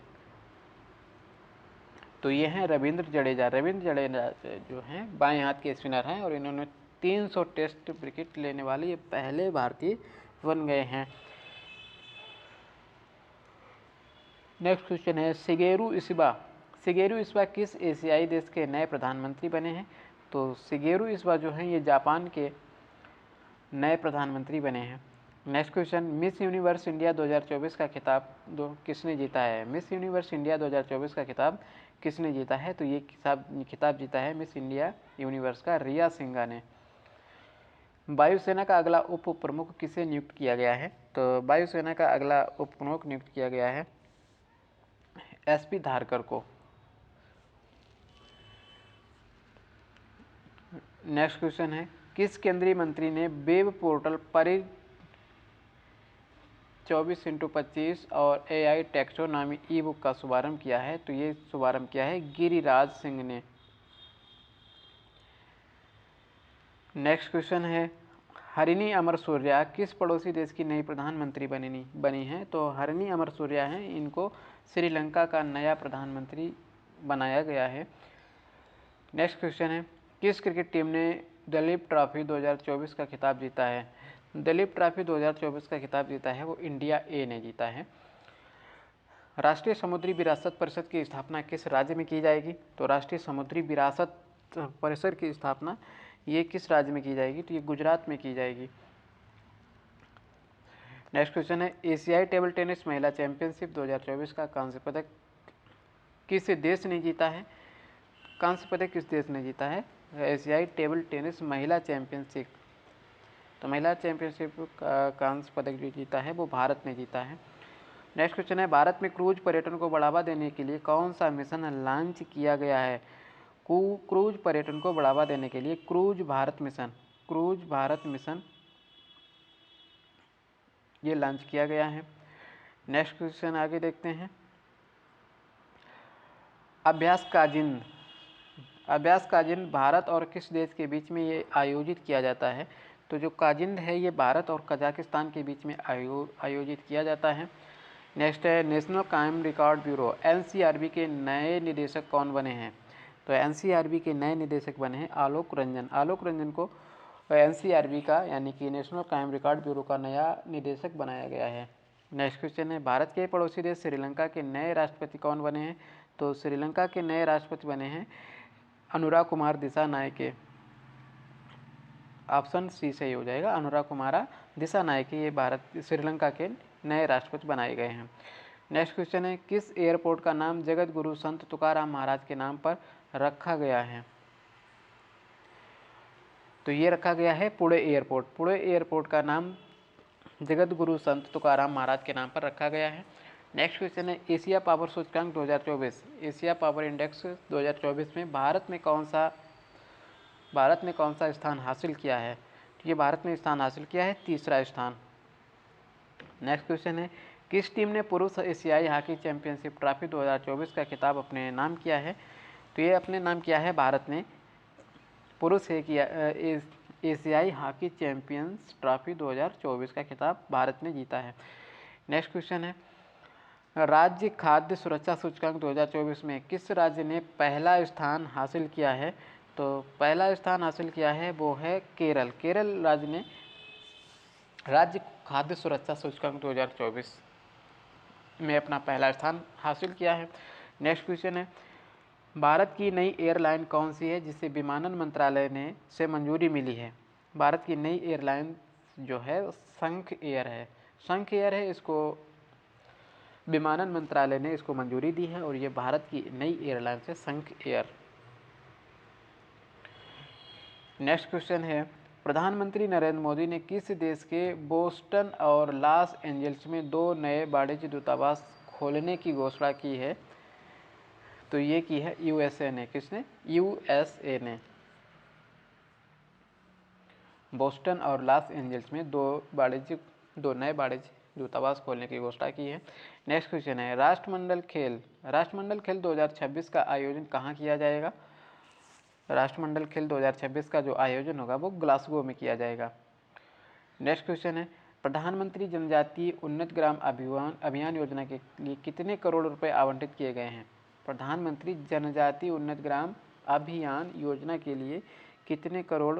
तो ये हैं रविंद्र जडेजा जो हैं बाएं हाथ के स्पिनर हैं और इन्होंने 300 टेस्ट विकेट लेने वाले ये पहले भारतीय बन गए हैं। नेक्स्ट क्वेश्चन है शिगेरू इशिबा किस एशियाई देश के नए प्रधानमंत्री बने हैं? तो शिगेरू इशिबा जो हैं ये जापान के नए प्रधानमंत्री बने हैं। Next question miss universe India 2024 का खिताब किसने जीता है? मिस यूनिवर्स इंडिया 2024 का खिताब किसने जीता है? तो ये खिताब जीता है मिस इंडिया यूनिवर्स का रिया सिंघा ने। वायुसेना का अगला उप प्रमुख किसे नियुक्त किया गया है? तो वायुसेना का अगला उप प्रमुख नियुक्त किया गया है एसपी धारकर को। नेक्स्ट क्वेश्चन है किस केंद्रीय मंत्री ने वेब पोर्टल परि 24x25 और AI टैक्सोनॉमी ई बुक का शुभारंभ किया है? तो ये शुभारंभ किया है गिरिराज सिंह ने। नेक्स्ट क्वेश्चन है हरिणी अमर सूर्या किस पड़ोसी देश की नई प्रधानमंत्री बनी हैं? तो हरिणी अमर सूर्या हैं इनको श्रीलंका का नया प्रधानमंत्री बनाया गया है। नेक्स्ट क्वेश्चन है किस क्रिकेट टीम ने दिलीप ट्रॉफी 2024 का खिताब जीता है? दिलीप ट्रॉफी 2024 का खिताब जीता है वो इंडिया ए ने जीता है। राष्ट्रीय समुद्री विरासत परिषद की स्थापना किस राज्य में की जाएगी? तो राष्ट्रीय समुद्री विरासत परिषद की स्थापना ये किस राज्य में की जाएगी? तो ये गुजरात में की जाएगी। नेक्स्ट क्वेश्चन है एशियाई टेबल टेनिस महिला चैंपियनशिप 2024 का कांस्य पदक किस देश ने जीता है? कांस्य पदक किस देश ने जीता है? एशियाई टेबल टेनिस महिला चैंपियनशिप। तो महिला चैंपियनशिप का कांस्य पदक जो जीता है वो भारत ने जीता है। नेक्स्ट क्वेश्चन है भारत में क्रूज पर्यटन को बढ़ावा देने के लिए कौन सा मिशन लॉन्च किया गया है? क्रूज पर्यटन को बढ़ावा देने के लिए क्रूज भारत मिशन ये लॉन्च किया गया है। नेक्स्ट क्वेश्चन आगे देखते हैं अभ्यास काजिंद भारत और किस देश के बीच में ये आयोजित किया जाता है? तो जो काजिंद है ये भारत और कजाकिस्तान के बीच में आयोजित किया जाता है। नेक्स्ट है national crime record bureau NCRB के नए निदेशक कौन बने हैं? तो एनसीआरबी के नए निदेशक बने हैं आलोक रंजन को एनसीआरबी का यानी कि नेशनल क्राइम रिकॉर्ड ब्यूरो का नया निदेशक बनाया गया है। नेक्स्ट क्वेश्चन है भारत के पड़ोसी देश श्रीलंका के नए राष्ट्रपति कौन बने हैं? तो श्रीलंका के नए राष्ट्रपति बने हैं अनुरा कुमार दिसानायके। ऑप्शन सी सही हो जाएगा, अनुरा कुमारा दिसानायके ये श्रीलंका के नए राष्ट्रपति बनाए गए हैं। नेक्स्ट क्वेश्चन है, किस एयरपोर्ट का नाम जगत गुरु संत तुकाराम महाराज के नाम पर रखा गया है? तो ये रखा गया है पुणे एयरपोर्ट। पुणे एयरपोर्ट का नाम जगत गुरु संत तुकाराम महाराज के नाम पर रखा गया है। नेक्स्ट क्वेश्चन है, एशिया पावर सूचकांक 2024, एशिया पावर इंडेक्स 2024 में भारत ने कौन सा स्थान हासिल किया है? तो ये भारत ने स्थान हासिल किया है 3रा स्थान। नेक्स्ट क्वेश्चन है, किस टीम ने पुरुष एशियाई हॉकी चैंपियनशिप ट्रॉफी 2024 का खिताब अपने नाम किया है? तो ये अपने नाम किया है भारत ने पुरुष एशियाई हॉकी चैंपियंस ट्रॉफी 2024 का खिताब भारत ने जीता है। नेक्स्ट क्वेश्चन है, राज्य खाद्य सुरक्षा सूचकांक 2024 में किस राज्य ने पहला स्थान हासिल किया है? तो पहला स्थान हासिल किया है वो है केरल। केरल राज्य ने राज्य खाद्य सुरक्षा सूचकांक 2024 में अपना पहला स्थान हासिल किया है। नेक्स्ट क्वेश्चन है, भारत की नई एयरलाइन कौन सी है जिसे विमानन मंत्रालय ने से मंजूरी मिली है? भारत की नई एयरलाइन जो है शंख एयर है। शंख एयर है, इसको विमानन मंत्रालय ने इसको मंजूरी दी है और ये भारत की नई एयरलाइन है शंख एयर। नेक्स्ट क्वेश्चन है, प्रधानमंत्री नरेंद्र मोदी ने किस देश के बोस्टन और लॉस एंजल्स में 2 नए वाणिज्य दूतावास खोलने की घोषणा की है? तो ये की है यूएसए ने। किसने? यूएसए ने बोस्टन और लॉस एंजल्स में 2 नए वाणिज्य दूतावास खोलने की घोषणा की है। नेक्स्ट क्वेश्चन है, राष्ट्रमंडल खेल 2026 का आयोजन कहाँ किया जाएगा? राष्ट्रमंडल खेल 2026 का जो आयोजन होगा वो ग्लासगो में किया जाएगा। नेक्स्ट क्वेश्चन है, प्रधानमंत्री जनजातीय उन्नत ग्राम अभियान योजना के लिए कितने करोड़ रुपए आवंटित किए गए हैं? प्रधानमंत्री जनजातीय उन्नत ग्राम अभियान योजना के लिए कितने करोड़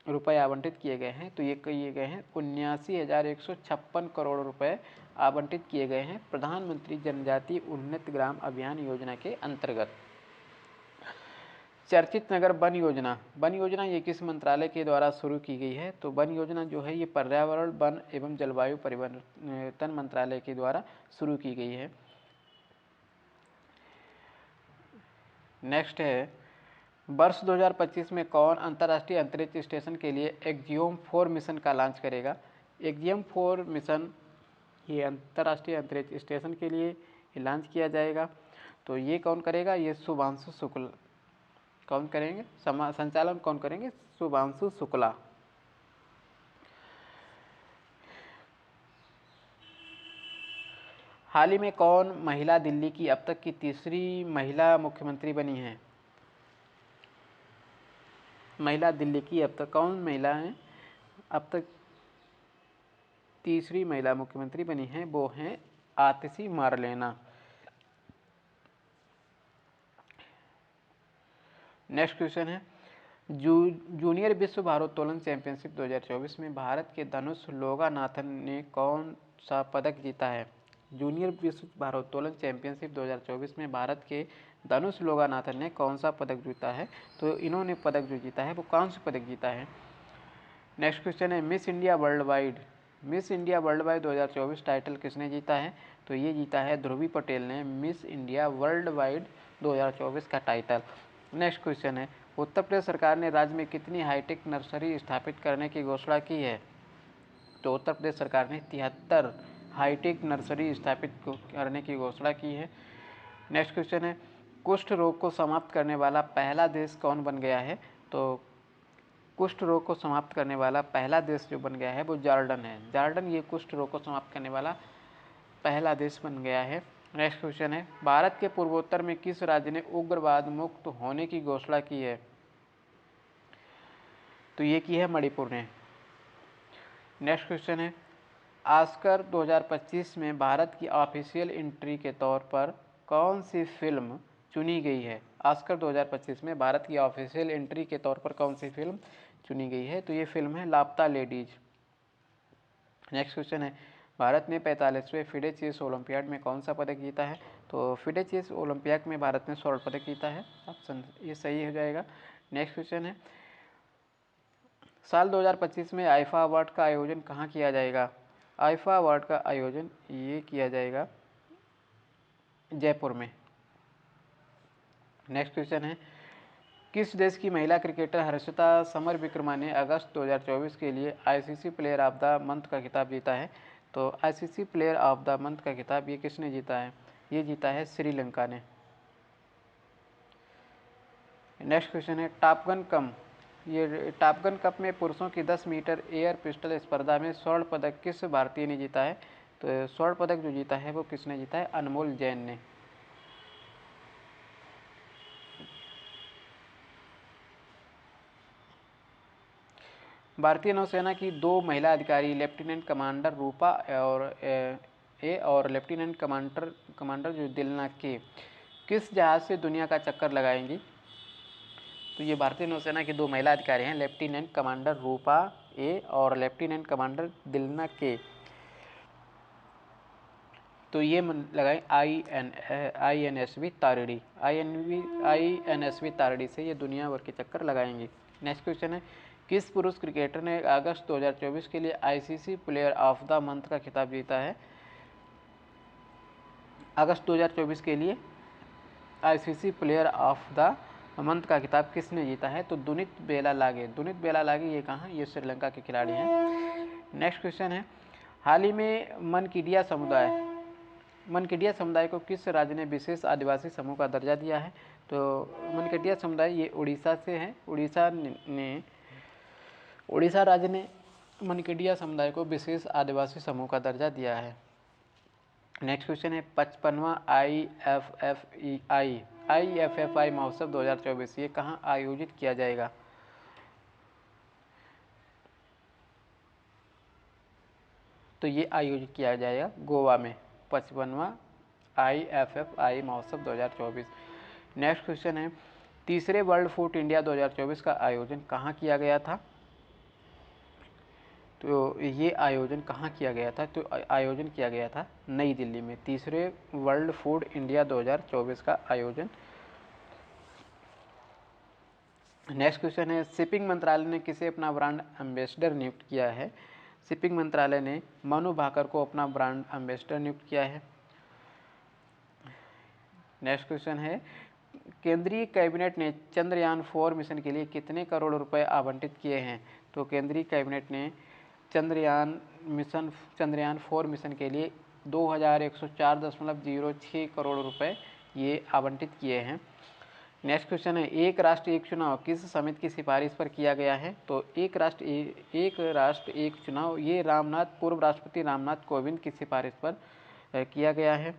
रुपए आवंटित किए गए हैं? तो ये किए गए हैं 79,156 करोड़ रुपए आवंटित किए गए हैं प्रधानमंत्री जनजातीय उन्नत ग्राम अभियान योजना के अंतर्गत। चर्चित नगर वन योजना ये किस मंत्रालय के द्वारा शुरू की गई है? तो वन योजना जो है ये पर्यावरण, वन एवं जलवायु परिवर्तन मंत्रालय के द्वारा शुरू की गई है। नेक्स्ट है, वर्ष 2025 में कौन अंतर्राष्ट्रीय अंतरिक्ष स्टेशन के लिए एक्जियोम 4 मिशन का लॉन्च करेगा? एक्जियोम 4 मिशन ये अंतर्राष्ट्रीय अंतरिक्ष स्टेशन के लिए लॉन्च किया जाएगा। तो ये कौन करेगा? ये शुभांशु शुक्ल कौन करेंगे? संचालन कौन करेंगे? शुभांशु शुक्ला। हाल ही में कौन महिला दिल्ली की अब तक की 3री महिला मुख्यमंत्री बनी है? महिला दिल्ली की अब तक कौन महिला है अब तक 3री महिला मुख्यमंत्री बनी है? वो हैं आतिशी मारलेना। नेक्स्ट क्वेश्चन है, जूनियर विश्व भारोत्तोलन चैंपियनशिप 2024 में भारत के धनुष लोगानाथन ने कौन सा पदक जीता है? जूनियर विश्व भारोत्तोलन चैंपियनशिप 2024 में भारत के धनुष लोगानाथन ने कौन सा पदक जीता है? तो इन्होंने पदक जो जीता है वो कौन सा पदक जीता है? नेक्स्ट क्वेश्चन है, miss India world wide 2024 title किसने जीता है? तो ये जीता है ध्रुवी पटेल ने मिस इंडिया वर्ल्ड वाइड 2024 का टाइटल। नेक्स्ट क्वेश्चन है, उत्तर प्रदेश सरकार ने राज्य में कितनी हाईटेक नर्सरी स्थापित करने की घोषणा की है? तो उत्तर प्रदेश सरकार ने 73 हाईटेक नर्सरी स्थापित करने की घोषणा की है। नेक्स्ट क्वेश्चन है, कुष्ठ रोग को समाप्त करने वाला पहला देश कौन बन गया है? तो कुष्ठ रोग को समाप्त करने वाला पहला देश जो बन गया है वो जॉर्डन है। जॉर्डन ये कुष्ठ रोग को समाप्त करने वाला पहला देश बन गया है। नेक्स्ट क्वेश्चन है, भारत के पूर्वोत्तर में किस राज्य ने उग्रवाद मुक्त होने की घोषणा की है? तो ये की है मणिपुर ने। नेक्स्ट क्वेश्चन है, ऑस्कर 2025 में भारत की ऑफिशियल एंट्री के तौर पर कौन सी फिल्म चुनी गई है? ऑस्कर 2025 में भारत की ऑफिशियल एंट्री के तौर पर कौन सी फिल्म चुनी गई है? तो ये फिल्म है लापता लेडीज। नेक्स्ट क्वेश्चन है, भारत ने 45वें फिडे चेस ओलंपियाड में कौन सा पदक जीता है? तो फिडे चेस ओलंपियाड में भारत ने स्वर्ण पदक जीता है। ऑप्शन ये सही हो जाएगा। नेक्स्ट क्वेश्चन है, साल 2025 में आईफा अवार्ड का आयोजन कहाँ किया जाएगा? आईफा अवार्ड का आयोजन ये किया जाएगा जयपुर में। नेक्स्ट क्वेश्चन है, किस देश की महिला क्रिकेटर हर्षिता समरविक्रमा ने अगस्त 2024 के लिए ICC player of the month का खिताब जीता है? तो ICC player of the month का खिताब ये किसने जीता है? ये जीता है श्रीलंका ने। नेक्स्ट क्वेश्चन है, टॉप गन कप में पुरुषों की 10 मीटर एयर पिस्टल स्पर्धा में स्वर्ण पदक किस भारतीय ने जीता है? तो स्वर्ण पदक जो जीता है वो किसने जीता है? अनमोल जैन ने। भारतीय नौसेना की 2 महिला अधिकारी लेफ्टिनेंट कमांडर रूपा और लेफ्टिनेंट कमांडर जो दिलना के किस जहाज़ से दुनिया का चक्कर लगाएंगी? तो ये भारतीय नौसेना की 2 महिला अधिकारी हैं, लेफ्टिनेंट कमांडर रूपा ए और लेफ्टिनेंट कमांडर दिलना के। तो ये लगाएं INSV तारिणी से ये दुनिया भर के चक्कर लगाएंगे। नेक्स्ट क्वेश्चन है, किस पुरुष क्रिकेटर ने अगस्त 2024 के लिए ICC player of the month का खिताब जीता है? अगस्त 2024 के लिए ICC player of the month का खिताब किसने जीता है? तो दुनित बेलालागे ये कहाँ? ये श्रीलंका के खिलाड़ी हैं। नेक्स्ट क्वेश्चन है, हाल ही में मनकीडिया समुदाय को किस राज्य ने विशेष आदिवासी समूह का दर्जा दिया है? तो मनकीडिया समुदाय ये उड़ीसा से है। उड़ीसा राज्य ने मनकीडिया समुदाय को विशेष आदिवासी समूह का दर्जा दिया है। नेक्स्ट क्वेश्चन है, 55वां IFFI महोत्सव 2024 ये कहाँ आयोजित किया जाएगा? तो ये आयोजित किया जाएगा गोवा में, 55वां IFFI महोत्सव 2024। नेक्स्ट क्वेश्चन है, तीसरे वर्ल्ड फूड इंडिया 2024 का आयोजन कहाँ किया गया था? तो ये आयोजन कहाँ किया गया था? तो आयोजन किया गया था नई दिल्ली में। तीसरे वर्ल्ड फूड इंडिया 2024 का आयोजन। नेक्स्ट क्वेश्चन है, शिपिंग मंत्रालय ने किसे अपना ब्रांड एम्बेसडर नियुक्त किया है? शिपिंग मंत्रालय ने मनु भाकर को अपना ब्रांड एम्बेसडर नियुक्त किया है। नेक्स्ट क्वेश्चन है, केंद्रीय कैबिनेट ने चंद्रयान 4 मिशन के लिए कितने करोड़ रुपए आवंटित किए हैं? तो केंद्रीय कैबिनेट ने चंद्रयान 4 मिशन के लिए 2104.06 करोड़ रुपए ये आवंटित किए हैं। नेक्स्ट क्वेश्चन है, एक राष्ट्र एक चुनाव किस समिति की सिफारिश पर किया गया है? तो एक राष्ट्र एक चुनाव ये पूर्व राष्ट्रपति रामनाथ कोविंद की सिफारिश पर किया गया है।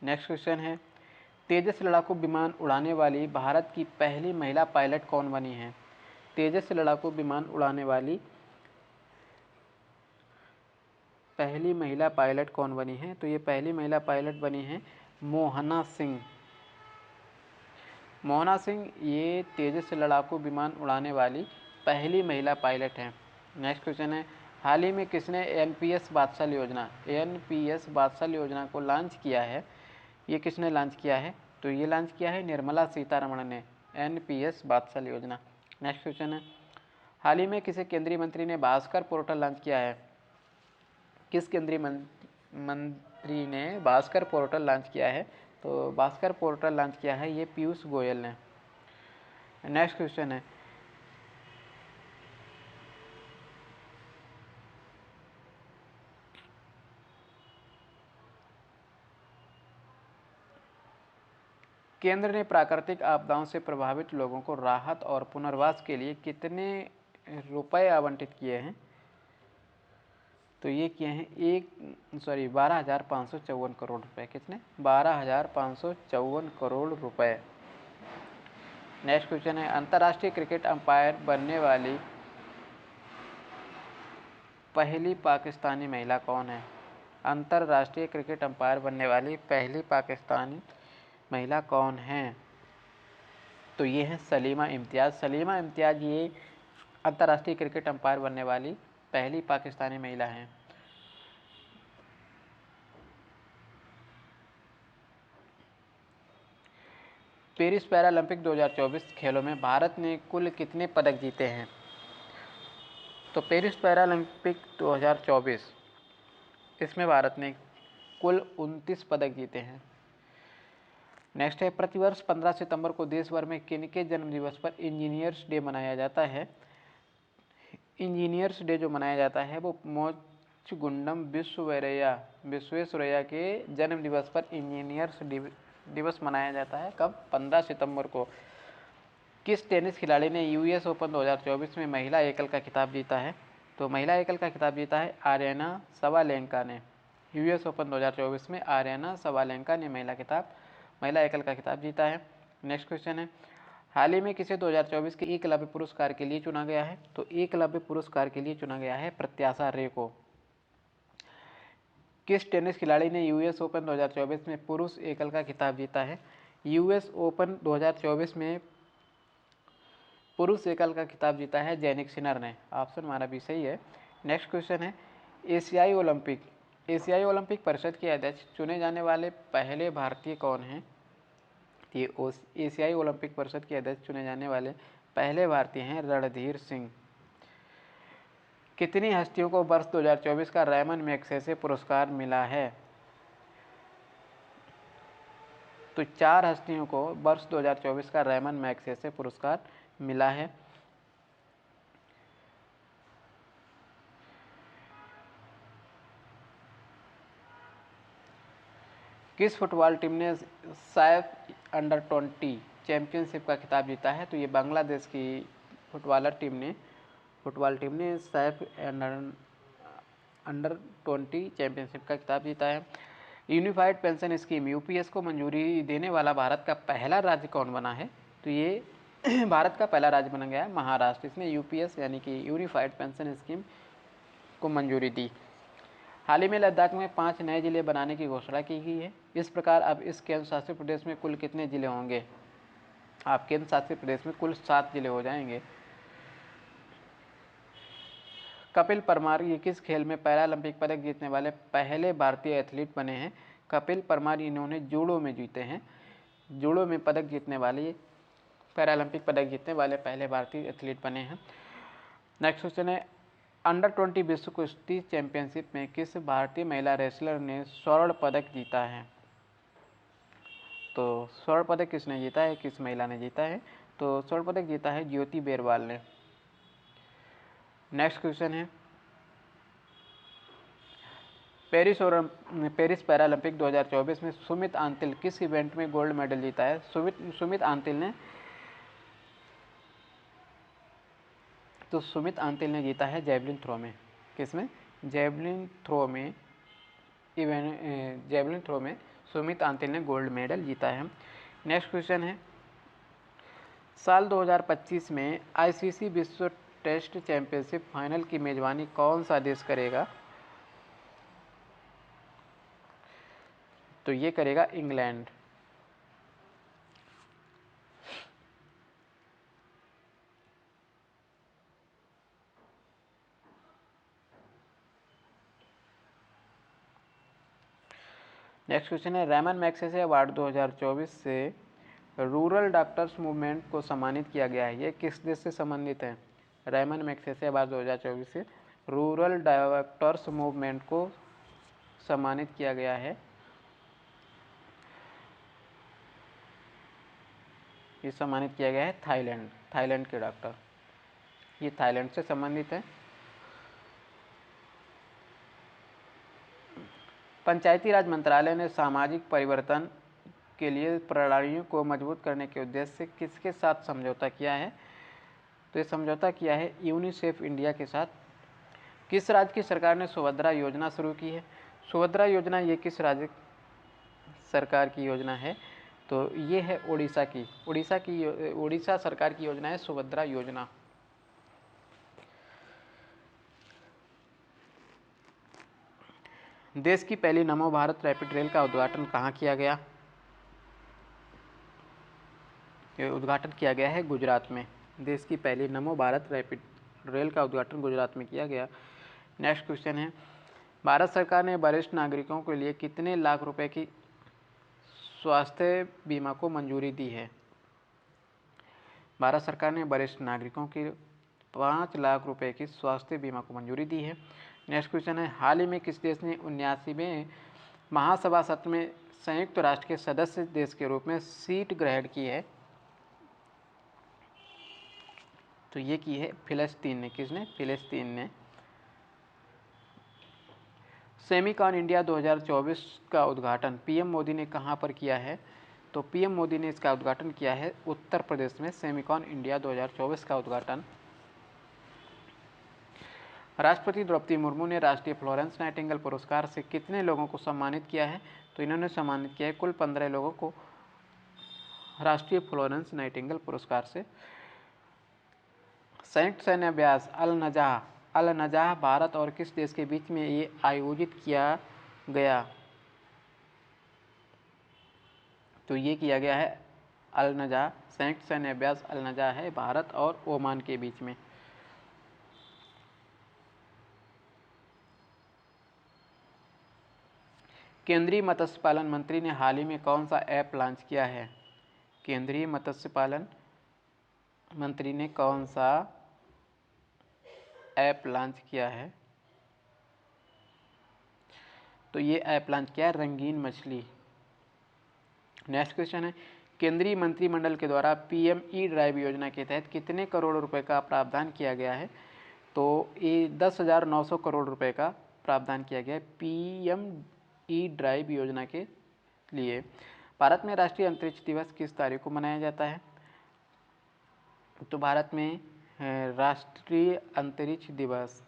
नेक्स्ट क्वेश्चन है, तेजस लड़ाकू विमान उड़ाने वाली भारत की पहली महिला पायलट कौन बनी है? तेजस लड़ाकू विमान उड़ाने वाली पहली महिला पायलट कौन बनी है? तो ये पहली महिला पायलट बनी है मोहना सिंह। मोहना सिंह ये तेजस लड़ाकू विमान उड़ाने वाली पहली महिला पायलट हैं। नेक्स्ट क्वेश्चन है, हाल ही में किसने एनपीएस बादशाह योजना को लॉन्च किया है? ये किसने लॉन्च किया है? तो ये लॉन्च किया है निर्मला सीतारमण ने, एनपीएस बादशाह योजना। नेक्स्ट क्वेश्चन है, हाल ही में किसी केंद्रीय मंत्री ने भास्कर पोर्टल लॉन्च किया है? किस केंद्रीय मंत्री ने भास्कर पोर्टल लॉन्च किया है? तो भास्कर पोर्टल लॉन्च किया है ये पीयूष गोयल ने। नेक्स्ट क्वेश्चन है, केंद्र ने प्राकृतिक आपदाओं से प्रभावित लोगों को राहत और पुनर्वास के लिए कितने रुपए आवंटित किए हैं? तो ये किए हैं 12,554 करोड़ रुपए। कितने? 12,554 करोड़ रुपए। नेक्स्ट क्वेश्चन है, अंतर्राष्ट्रीय क्रिकेट अंपायर बनने वाली पहली पाकिस्तानी महिला कौन है? अंतर्राष्ट्रीय क्रिकेट अंपायर बनने वाली पहली पाकिस्तानी महिला कौन है? तो ये है सलीमा इम्तियाज़। सलीमा इम्तियाज़ ये अंतर्राष्ट्रीय क्रिकेट अंपायर बनने वाली पहली पाकिस्तानी महिला हैं। पेरिस पैरालंपिक 2024 खेलों में भारत ने कुल कितने पदक जीते हैं? तो पेरिस पैरालंपिक 2024, इसमें भारत ने कुल 29 पदक जीते हैं। नेक्स्ट है, प्रतिवर्ष 15 सितंबर को देश भर में किनके जन्म दिवस पर इंजीनियर्स डे मनाया जाता है? इंजीनियर्स डे जो मनाया जाता है वो मोक्षगुंडम विश्वेश्वरैया के जन्म दिवस पर इंजीनियर्स दिवस मनाया जाता है। कब? 15 सितंबर को। किस टेनिस खिलाड़ी ने यूएस ओपन 2024 में महिला एकल का खिताब जीता है? तो महिला एकल का खिताब जीता है आर्याना सबालेंका ने। यूएस ओपन 2024 में आर्याना सबालेंका ने महिला एकल का खिताब जीता है। नेक्स्ट क्वेश्चन है, हाल ही में किसे 2024 के एकलव्य पुरस्कार के लिए चुना गया है? तो एकलव्य पुरस्कार के लिए चुना गया है प्रत्याशा रे को। किस टेनिस खिलाड़ी ने यूएस ओपन 2024 में पुरुष एकल का खिताब जीता है? यूएस ओपन 2024 में पुरुष एकल का खिताब जीता है जैनिक सिनर ने। ऑप्शन हमारा भी सही है। नेक्स्ट क्वेश्चन है, एशियाई ओलंपिक परिषद के अध्यक्ष चुने जाने वाले पहले भारतीय कौन हैं? ये एशियाई ओलंपिक परिषद के अध्यक्ष चुने जाने वाले पहले भारतीय हैं रणधीर सिंह। कितनी हस्तियों को वर्ष 2024 का रैमन मैग्सेसे पुरस्कार मिला है? तो 4 हस्तियों को वर्ष 2024 का रैमन मैग्सेसे पुरस्कार मिला है। किस फुटबॉल टीम ने सैफ अंडर 20 चैंपियनशिप का खिताब जीता है? तो ये बांग्लादेश की फुटबॉल टीम ने सैफ अंडर 20 चैंपियनशिप का खिताब जीता है। यूनिफाइड पेंशन स्कीम यूपीएस को मंजूरी देने वाला भारत का पहला राज्य कौन बना है? तो ये भारत का पहला राज्य बना गया है महाराष्ट्र। इसने यूपीएस यानी कि यूनिफाइड पेंशन स्कीम को मंजूरी दी। हाल ही में लद्दाख में 5 नए जिले बनाने की घोषणा की गई है। इस प्रकार अब इस केंद्र शासित प्रदेश में कुल कितने जिले होंगे? आप केंद्र शासित प्रदेश में कुल 7 जिले हो जाएंगे। कपिल परमार ये किस खेल में पैरालंपिक पदक जीतने वाले पहले भारतीय एथलीट बने हैं? कपिल परमार इन्होंने जूडो में जीते हैं। जूडो में पदक जीतने वाले पैरालंपिक पदक जीतने वाले पहले भारतीय एथलीट बने हैं। नेक्स्ट क्वेश्चन है, अंडर 20 विश्व कुश्ती चैंपियनशिप में किस भारतीय महिला रेसलर ने स्वर्ण पदक जीता है? तो स्वर्ण पदक किसने जीता है, किस महिला ने जीता है? तो स्वर्ण पदक जीता है ज्योति बेरवाल ने। नेक्स्ट क्वेश्चन है, पेरिस पैरालंपिक 2024 में सुमित आंतिल किस इवेंट में गोल्ड मेडल जीता है? सुमित आंतिल ने जीता है जैवलिन थ्रो में। किसमें? जैवलिन थ्रो में सुमित आंतिल ने गोल्ड मेडल जीता है। नेक्स्ट क्वेश्चन है, साल 2025 में आईसीसी विश्व टेस्ट चैंपियनशिप फाइनल की मेजबानी कौन सा देश करेगा? तो ये करेगा इंग्लैंड। नेक्स्ट क्वेश्चन है, रैमन मैग्सेसे अवार्ड 2024 से रूरल डॉक्टर्स मूवमेंट को सम्मानित किया गया है। ये किस देश से संबंधित है? रैमन मैग्सेसे अवार्ड 2024 से रूरल डॉक्टर्स मूवमेंट को सम्मानित किया गया है। ये सम्मानित किया गया है थाईलैंड के डॉक्टर, ये थाईलैंड से संबंधित है। पंचायती राज मंत्रालय ने सामाजिक परिवर्तन के लिए प्रणालियों को मजबूत करने के उद्देश्य से किसके साथ समझौता किया है? तो ये समझौता किया है यूनिसेफ इंडिया के साथ। किस राज्य की सरकार ने सुभद्रा योजना शुरू की है? सुभद्रा योजना ये किस राज्य सरकार की योजना है? तो ये है उड़ीसा सरकार की योजना है सुभद्रा योजना। देश की पहली नमो भारत रैपिड रेल का उद्घाटन कहाँ किया गया? ये उद्घाटन किया गया है गुजरात में। देश की पहली नमो भारत रैपिड रेल का उद्घाटन गुजरात में किया गया। नेक्स्ट क्वेश्चन है, भारत सरकार ने वरिष्ठ नागरिकों के लिए कितने लाख रुपए की स्वास्थ्य बीमा को मंजूरी दी है? भारत सरकार ने वरिष्ठ नागरिकों के 5 लाख रुपए की स्वास्थ्य बीमा को मंजूरी दी है। नेक्स्ट क्वेश्चन है, हाल ही में किस देश ने 79वें महासभा सत्र में संयुक्त राष्ट्र के सदस्य देश के रूप में सीट ग्रहण की है? तो ये की है फिलिस्तीन ने। किसने? फिलिस्तीन ने। सेमिकॉन इंडिया 2024 का उद्घाटन पीएम मोदी ने कहाँ पर किया है? तो पीएम मोदी ने इसका उद्घाटन किया है उत्तर प्रदेश में। सेमिकॉन इंडिया 2024 का उद्घाटन। राष्ट्रपति द्रौपदी मुर्मू ने राष्ट्रीय फ्लोरेंस नाइटिंगेल पुरस्कार से कितने लोगों को सम्मानित किया है? तो इन्होंने सम्मानित किया है कुल 15 लोगों को राष्ट्रीय फ्लोरेंस नाइटिंगेल पुरस्कार से। संयुक्त सैन्य अभ्यास अल नजाह भारत और किस देश के बीच में ये आयोजित किया गया? तो ये किया गया है अल नजाह, संयुक्त सैन्य अभ्यास अल नजाह है भारत और ओमान के बीच में। केंद्रीय मत्स्य पालन मंत्री ने हाल ही में कौन सा ऐप लॉन्च किया है? केंद्रीय मत्स्य पालन मंत्री ने कौन सा ऐप लॉन्च किया है? तो ये ऐप लॉन्च किया है रंगीन मछली। नेक्स्ट क्वेश्चन है, केंद्रीय मंत्रिमंडल के द्वारा पीएम ई ड्राइव योजना के तहत कितने करोड़ रुपए का प्रावधान किया गया है? तो ये 10,900 करोड़ रुपए का प्रावधान किया गया है पीएम ई ड्राइव योजना के लिए। भारत में राष्ट्रीय अंतरिक्ष दिवस किस तारीख को मनाया जाता है? तो भारत में राष्ट्रीय अंतरिक्ष दिवस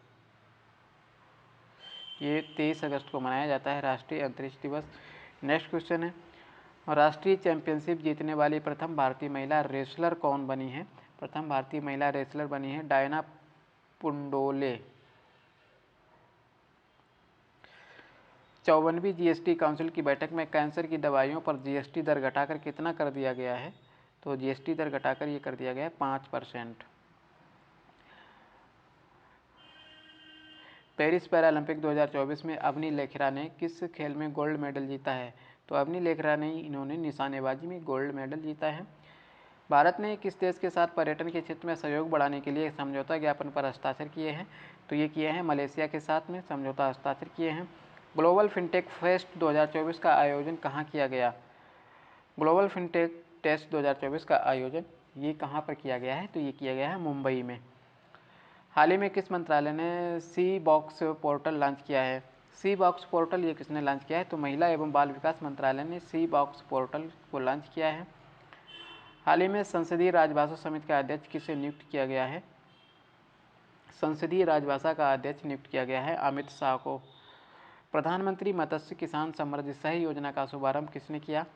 ये 23 अगस्त को मनाया जाता है, राष्ट्रीय अंतरिक्ष दिवस। नेक्स्ट क्वेश्चन है, राष्ट्रीय चैंपियनशिप जीतने वाली प्रथम भारतीय महिला रेसलर कौन बनी है? प्रथम भारतीय महिला रेसलर बनी है डायना पुंडोले। 54वीं जीएसटी काउंसिल की बैठक में कैंसर की दवाइयों पर जीएसटी दर घटाकर कितना कर दिया गया है? तो जीएसटी दर घटाकर ये कर दिया गया है 5%। पेरिस पैरालंपिक 2024 में अवनी लेखरा ने किस खेल में गोल्ड मेडल जीता है? तो अवनी लेखरा ने इन्होंने निशानेबाजी में गोल्ड मेडल जीता है। भारत ने किस देश के साथ पर्यटन के क्षेत्र में सहयोग बढ़ाने के लिए समझौता ज्ञापन पर हस्ताक्षर किए हैं? तो ये किए हैं मलेशिया के साथ में समझौता हस्ताक्षर किए हैं। ग्लोबल फिनटेक फेस्ट 2024 का आयोजन कहाँ किया गया? ग्लोबल फिनटेक टेस्ट 2024 का आयोजन ये कहाँ पर किया गया है? तो ये किया गया है मुंबई में। हाल ही में किस मंत्रालय ने सी बॉक्स पोर्टल लॉन्च किया है? सी बॉक्स पोर्टल ये किसने लॉन्च किया है? तो महिला एवं बाल विकास मंत्रालय ने सी बॉक्स पोर्टल को लॉन्च किया है। हाल ही में संसदीय राजभाषा समिति का अध्यक्ष किसे नियुक्त किया गया है? संसदीय राजभाषा का अध्यक्ष नियुक्त किया गया है अमित शाह को। प्रधानमंत्री मत्स्य किसान समृद्धि सह योजना का शुभारंभ किसने किया?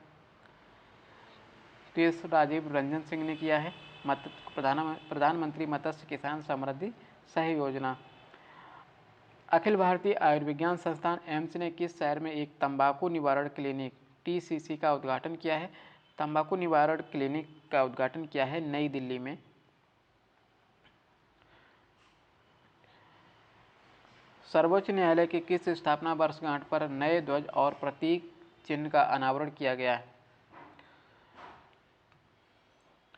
तो ये राजीव रंजन सिंह ने किया है प्रधानमंत्री मत्स्य किसान समृद्धि सह योजना। अखिल भारतीय आयुर्विज्ञान संस्थान एम्स ने किस शहर में एक तंबाकू निवारण क्लिनिक टीसीसी का उद्घाटन किया है? तंबाकू निवारण क्लिनिक का उद्घाटन किया है नई दिल्ली में। सर्वोच्च न्यायालय के किस स्थापना वर्षगांठ पर नए ध्वज और प्रतीक चिन्ह का अनावरण किया गया है?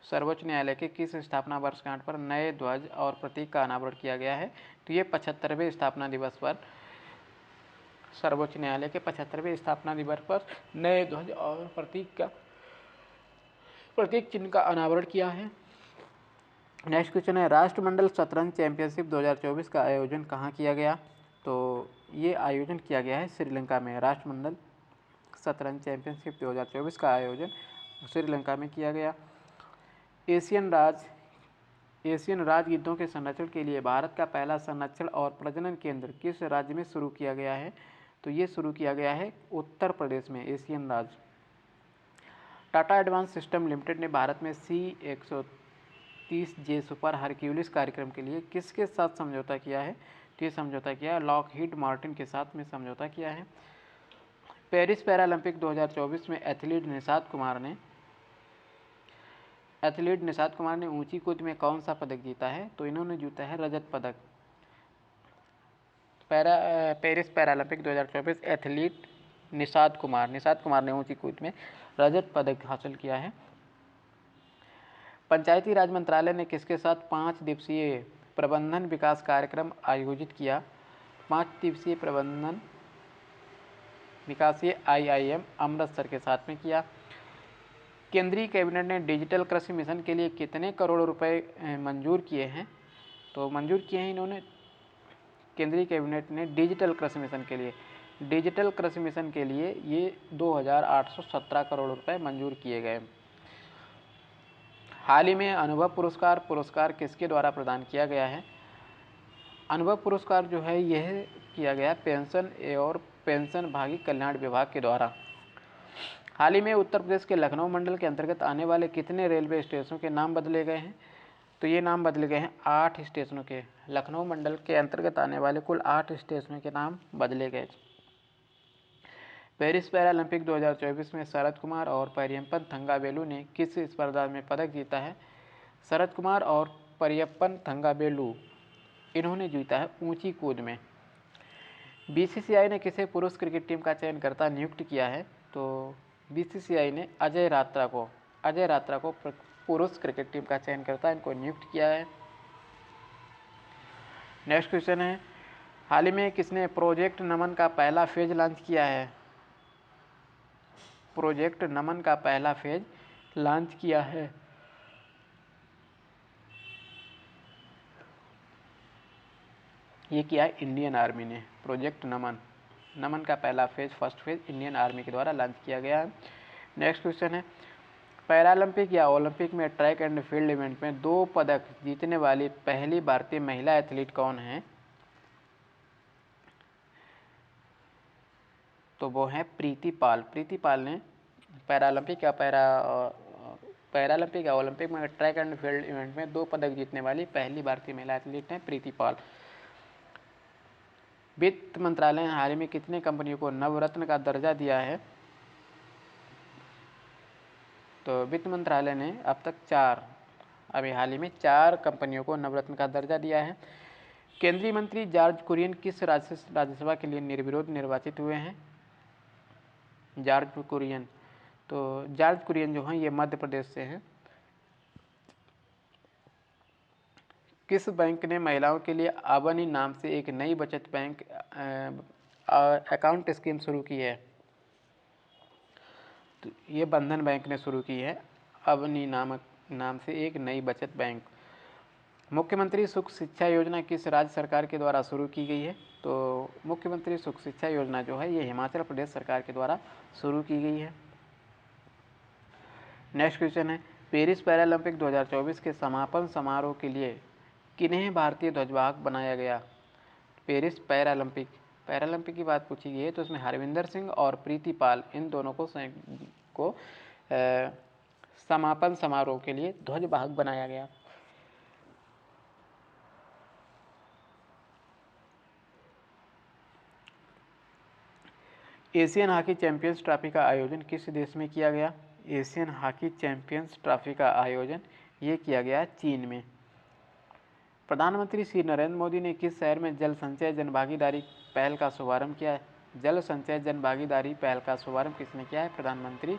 सर्वोच्च न्यायालय के किस स्थापना वर्षगांठ पर नए ध्वज और प्रतीक का अनावरण किया गया है? तो ये 75वें स्थापना दिवस पर सर्वोच्च न्यायालय के 75वें स्थापना दिवस पर नए ध्वज और प्रतीक चिन्ह का अनावरण किया है। नेक्स्ट क्वेश्चन है, राष्ट्रमंडल शतरंज चैंपियनशिप 2024 का आयोजन कहाँ किया गया? तो ये आयोजन किया गया है श्रीलंका में। राष्ट्रमंडल शतरंज चैंपियनशिप 2024 का आयोजन श्रीलंका में किया गया। एशियन राजगिद्धों के संरक्षण के लिए भारत का पहला संरक्षण और प्रजनन केंद्र किस राज्य में शुरू किया गया है? तो ये शुरू किया गया है उत्तर प्रदेश में एशियन राज। टाटा एडवांस सिस्टम लिमिटेड ने भारत में C-130J सुपर हरक्यूलिस कार्यक्रम के लिए किसके साथ समझौता किया है? तो ये समझौता किया है लॉकहीड मार्टिन के साथ में समझौता किया है। पेरिस पैरालंपिक 2024 में एथलीट निषाद कुमार ने ऊंची कूद में कौन सा पदक जीता है? तो इन्होंने जीता है रजत पदक। Paris Paralympic 2024 athlete Nishad Kumar ने ऊंची कूद में रजत पदक हासिल किया है। पंचायती राज मंत्रालय ने किसके साथ 5 दिवसीय प्रबंधन विकास कार्यक्रम आयोजित किया? 5 दिवसीय प्रबंधन विकासीय IIM अमृतसर के साथ में किया। केंद्रीय कैबिनेट ने डिजिटल कृषि मिशन के लिए कितने करोड़ रुपए मंजूर किए हैं? तो मंजूर किए हैं इन्होंने, केंद्रीय कैबिनेट ने डिजिटल कृषि मिशन के लिए ये 2817 करोड़ रुपए मंजूर किए गए। हाल ही में अनुभव पुरस्कार किसके द्वारा प्रदान किया गया है? अनुभव पुरस्कार जो है यह किया गया पेंशन और पेंशनभागी कल्याण विभाग के द्वारा। हाल ही में उत्तर प्रदेश के लखनऊ मंडल के अंतर्गत आने वाले कितने रेलवे स्टेशनों के नाम बदले गए हैं? तो ये नाम बदले गए हैं 8 स्टेशनों के। लखनऊ मंडल के अंतर्गत आने वाले कुल 8 स्टेशनों के नाम बदले गए। पेरिस पैरालंपिक 2024 में शरद कुमार और परियप्पन थंगावेलु ने किस स्पर्धा में पदक जीता है? शरद कुमार और परियप्पन थंगावेलु इन्होंने जीता है ऊंची कूद में। BCCI ने किसे पुरुष क्रिकेट टीम का चयनकर्ता नियुक्त किया है? तो BCCI ने अजय रात्रा को पुरुष क्रिकेट टीम का चयनकर्ता इनको नियुक्त किया है। नेक्स्ट क्वेश्चन है, हाल ही में किसने प्रोजेक्ट नमन का पहला फेज लॉन्च किया है? प्रोजेक्ट नमन का पहला फेज लॉन्च किया है। ये किया है इंडियन आर्मी ने। प्रोजेक्ट नमन का पहला phase, first phase Indian army के द्वारा लॉन्च किया गया है। नेक्स्ट क्वेश्चन है, पैरालंपिक या ओलंपिक में ट्रैक एंड फील्ड इवेंट में 2 पदक जीतने वाली पहली भारतीय महिला एथलीट कौन है? तो वो है प्रीति पाल। प्रीति पाल ने पैरालंपिक या ओलंपिक में ट्रैक एंड फील्ड इवेंट में 2 पदक जीतने वाली पहली भारतीय महिला एथलीट हैं प्रीति पाल। वित्त मंत्रालय ने हाल ही में कितने कंपनियों को नवरत्न का दर्जा दिया है? तो वित्त मंत्रालय ने अब तक हाल ही में 4 कंपनियों को नवरत्न का दर्जा दिया है। केंद्रीय मंत्री जॉर्ज कुरियन किस राज्यसभा के लिए निर्विरोध निर्वाचित हुए हैं? जॉर्ज कुरियन जो हैं ये मध्य प्रदेश से हैं। किस बैंक ने महिलाओं के लिए अवनी नाम से एक नई बचत बैंक अकाउंट स्कीम शुरू की है? तो ये बंधन बैंक ने शुरू की है अवनी नाम से एक नई बचत बैंक। मुख्यमंत्री सुख शिक्षा योजना किस राज्य सरकार के द्वारा शुरू की गई है? तो मुख्यमंत्री सुख शिक्षा योजना जो है ये हिमाचल प्रदेश सरकार के द्वारा शुरू की गई है। नेक्स्ट क्वेश्चन है, पेरिस पैरालंपिक 2024 के समापन समारोह के लिए किन्हें भारतीय ध्वजवाहक बनाया गया? पेरिस पैरालंपिक की बात पूछी गई है तो इसमें हरविंदर सिंह और प्रीति पाल इन दोनों को समापन समारोह के लिए ध्वजवाहक बनाया गया। एशियन हॉकी चैंपियंस ट्रॉफी का आयोजन किस देश में किया गया? एशियन हॉकी चैंपियंस ट्रॉफी का आयोजन ये किया गया चीन में। प्रधानमंत्री श्री नरेंद्र मोदी ने किस शहर में जल संचय जन भागीदारी पहल का शुभारंभ किया है? जल संचय जन भागीदारी पहल का शुभारंभ किसने किया है? प्रधानमंत्री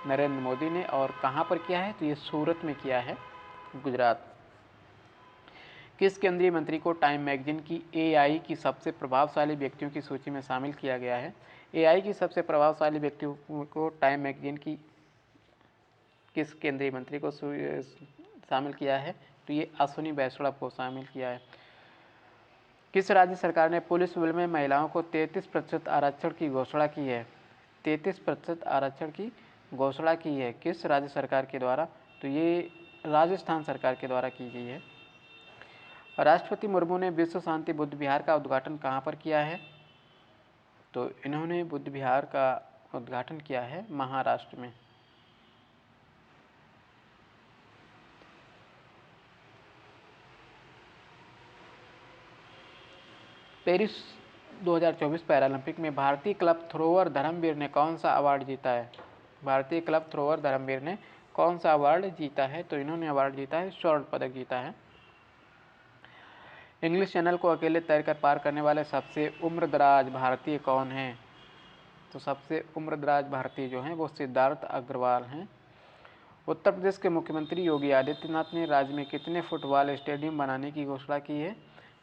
नरेंद्र मोदी ने। और कहाँ पर किया है? तो ये सूरत में किया है, गुजरात। किस केंद्रीय मंत्री को टाइम मैगजीन की AI की सबसे प्रभावशाली व्यक्तियों की सूची में शामिल किया गया है? AI की सबसे प्रभावशाली व्यक्तियों को टाइम मैगजीन की किस केंद्रीय मंत्री को शामिल किया है? तो ये अश्विनी वैष्णव को शामिल किया है। किस राज्य सरकार ने पुलिस बल में महिलाओं को 33% आरक्षण की घोषणा की है? 33% आरक्षण की घोषणा की है किस राज्य सरकार के द्वारा? तो ये राजस्थान सरकार के द्वारा की गई है। राष्ट्रपति मुर्मू ने विश्व शांति बुद्ध विहार का उद्घाटन कहाँ पर किया है? तो इन्होंने बुद्ध विहार का उद्घाटन किया है महाराष्ट्र में। पेरिस 2024 पैरालंपिक में भारतीय क्लब थ्रोअर धर्मवीर ने कौन सा अवार्ड जीता है? भारतीय क्लब थ्रोअर धर्मवीर ने कौन सा अवार्ड जीता है? तो इन्होंने अवार्ड जीता है, स्वर्ण पदक जीता है। इंग्लिश चैनल को अकेले तैरकर पार करने वाले सबसे उम्रदराज भारतीय कौन हैं? तो सबसे उम्रदराज भारतीय जो हैं वो सिद्धार्थ अग्रवाल हैं। उत्तर प्रदेश के मुख्यमंत्री योगी आदित्यनाथ ने राज्य में कितने फुटबॉल स्टेडियम बनाने की घोषणा की है?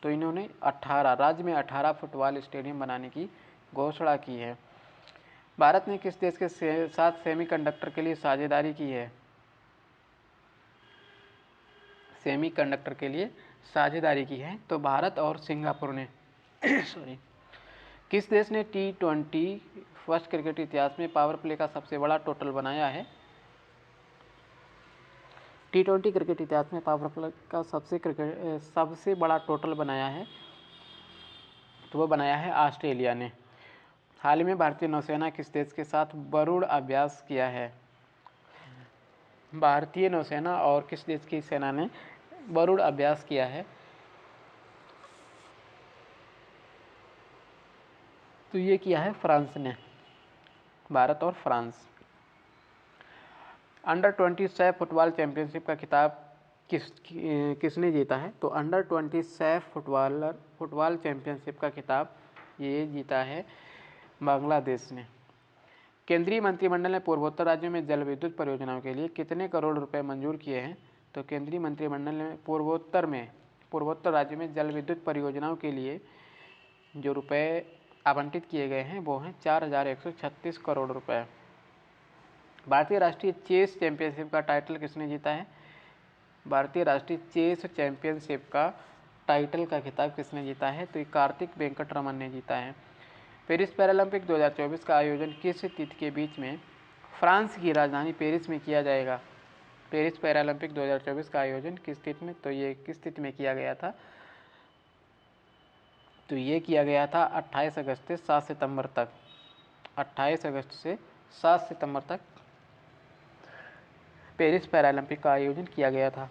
तो इन्होंने 18 राज्य में 18 फुटबॉल स्टेडियम बनाने की घोषणा की है। भारत ने किस देश के साथ सेमीकंडक्टर के लिए साझेदारी की है? सेमीकंडक्टर के लिए साझेदारी की है तो भारत और सिंगापुर ने सॉरी। किस देश ने T20 फर्स्ट क्रिकेट इतिहास में पावर प्ले का सबसे बड़ा टोटल बनाया है? T20 क्रिकेट इतिहास में पावर प्ले का सबसे बड़ा टोटल बनाया है तो वो बनाया है ऑस्ट्रेलिया ने। हाल ही में भारतीय नौसेना किस देश के साथ वरुण अभ्यास किया है? भारतीय नौसेना और किस देश की सेना ने वरुण अभ्यास किया है? तो ये किया है फ्रांस ने, भारत और France. Under 20 Saif football championship का खिताब किसने जीता है? तो अंडर 20 सैफ फुटबॉल चैंपियनशिप का खिताब ये जीता है बांग्लादेश ने। केंद्रीय मंत्रिमंडल ने पूर्वोत्तर राज्यों में जल विद्युत परियोजनाओं के लिए कितने करोड़ रुपए मंजूर किए हैं? तो केंद्रीय मंत्रिमंडल ने पूर्वोत्तर राज्यों में जल विद्युत परियोजनाओं के लिए जो रुपए आवंटित किए गए हैं वो हैं 4136 करोड़ रुपए। भारतीय राष्ट्रीय चेस चैंपियनशिप का टाइटल किसने जीता है? भारतीय राष्ट्रीय चेस चैंपियनशिप का टाइटल का खिताब किसने जीता है? तो ये कार्तिक वेंकटरमन ने जीता है। पेरिस पैरालंपिक 2024 का आयोजन किस तिथि के बीच में फ्रांस की राजधानी पेरिस में किया जाएगा? पेरिस पैरालंपिक 2024 का आयोजन किस तिथि में, तो ये किस तिथि में किया गया था? तो ये किया गया था 28 अगस्त से 7 सितंबर तक। 28 अगस्त से 7 सितंबर तक पेरिस पैरालंपिक का आयोजन किया गया था।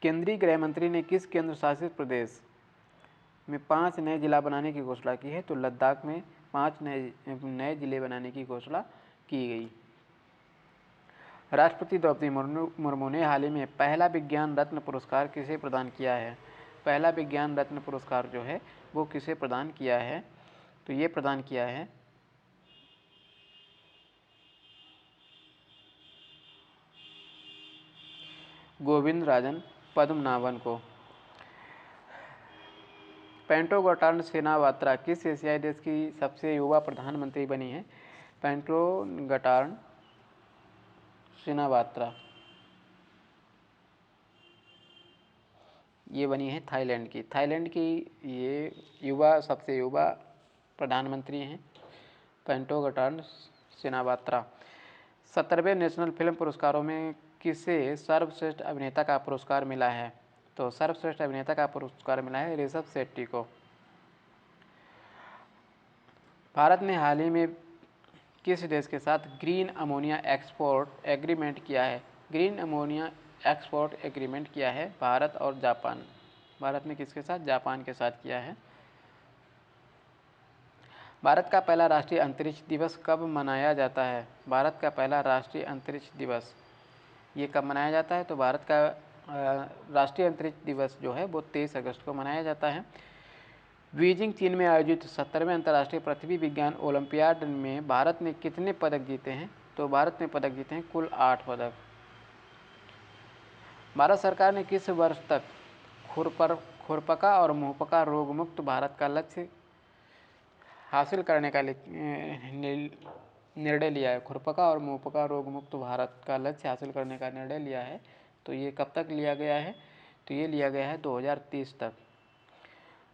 केंद्रीय गृह मंत्री ने किस केंद्र शासित प्रदेश में 5 नए जिला बनाने की घोषणा की है? तो लद्दाख में 5 नए जिले बनाने की घोषणा की गई। राष्ट्रपति द्रौपदी मुर्मू ने हाल ही में पहला विज्ञान रत्न पुरस्कार किसे प्रदान किया है? पहला विज्ञान रत्न पुरस्कार जो है वो किसे प्रदान किया है? तो ये प्रदान किया है गोविंदराजन पद्मनाभन को। पेंटो गटार्न सेनावात्रा किस एशियाई देश की सबसे युवा प्रधानमंत्री बनी है? पेंटो गटार्न सेनावात्रा ये बनी है थाईलैंड की। थाईलैंड की ये सबसे युवा प्रधानमंत्री हैं पेंटो गटार्न सेनावात्रा। 17वें नेशनल फिल्म पुरस्कारों में किसे सर्वश्रेष्ठ अभिनेता का पुरस्कार मिला है? तो सर्वश्रेष्ठ अभिनेता का पुरस्कार मिला है ऋषभ शेट्टी को। भारत ने हाल ही में किस देश के साथ ग्रीन अमोनिया एक्सपोर्ट एग्रीमेंट किया है? ग्रीन अमोनिया एक्सपोर्ट एग्रीमेंट किया है भारत और जापान। भारत ने किसके साथ? जापान के साथ किया है। भारत का पहला राष्ट्रीय अंतरिक्ष दिवस कब मनाया जाता है? भारत का पहला राष्ट्रीय अंतरिक्ष दिवस ये कब मनाया जाता है? तो भारत का राष्ट्रीय अंतरिक्ष दिवस जो है वो 23 अगस्त को मनाया जाता है। बीजिंग चीन में आयोजित 70वें अंतर्राष्ट्रीय पृथ्वी विज्ञान ओलंपियाड में भारत ने कितने पदक जीते हैं? तो भारत ने पदक जीते हैं कुल 8 पदक। भारत सरकार ने किस वर्ष तक खुरपका और मुंहपका रोग मुक्त भारत का लक्ष्य हासिल करने का निर्णय लिया है? खुरपका और मुंहपका रोग मुक्त भारत का लक्ष्य हासिल करने का निर्णय लिया है। तो ये कब तक लिया गया है? तो ये लिया गया है 2030 तक।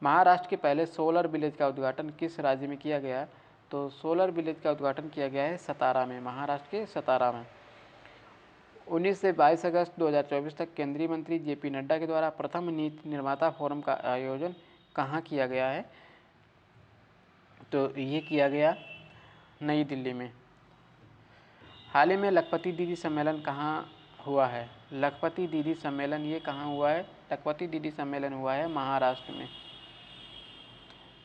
महाराष्ट्र के पहले सोलर विलेज का उद्घाटन किस राज्य में किया गया? तो सोलर विलेज का उद्घाटन किया गया है सतारा में, महाराष्ट्र के सतारा में। 19 से 22 अगस्त 2024 तक केंद्रीय मंत्री JP नड्डा के द्वारा प्रथम नीति निर्माता फोरम का आयोजन कहाँ किया गया है? तो ये किया गया नई दिल्ली में। हाल ही में लखपति दीदी सम्मेलन कहाँ हुआ है? लखपति दीदी सम्मेलन ये कहाँ हुआ है? लखपति दीदी सम्मेलन हुआ है महाराष्ट्र में।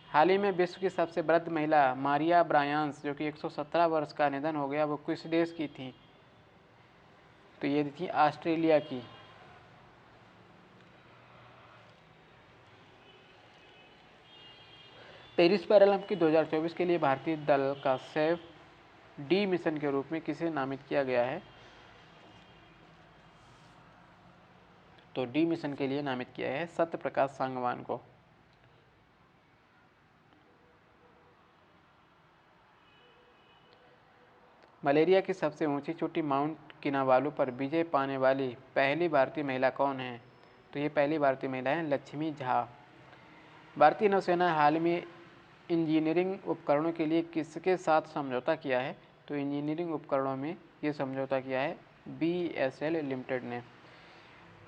हाल ही में विश्व की सबसे वृद्ध महिला मारिया ब्रायंस जो कि 117 वर्ष का निधन हो गया, वो किस देश की थी? तो ये थी ऑस्ट्रेलिया की। पेरिस पैरालंपिक 2024 के लिए भारतीय दल का सेफ डी मिशन के रूप में किसे नामित किया गया है? तो डी मिशन के लिए नामित किया है सत्य प्रकाश सांगवान को। मलेरिया की सबसे ऊंची चोटी माउंट किनाबालू पर विजय पाने वाली पहली भारतीय महिला कौन है? तो ये पहली भारतीय महिला है लक्ष्मी झा। भारतीय नौसेना हाल में इंजीनियरिंग उपकरणों के लिए किसके साथ समझौता किया है? तो इंजीनियरिंग उपकरणों में ये समझौता किया है BSL लिमिटेड ने।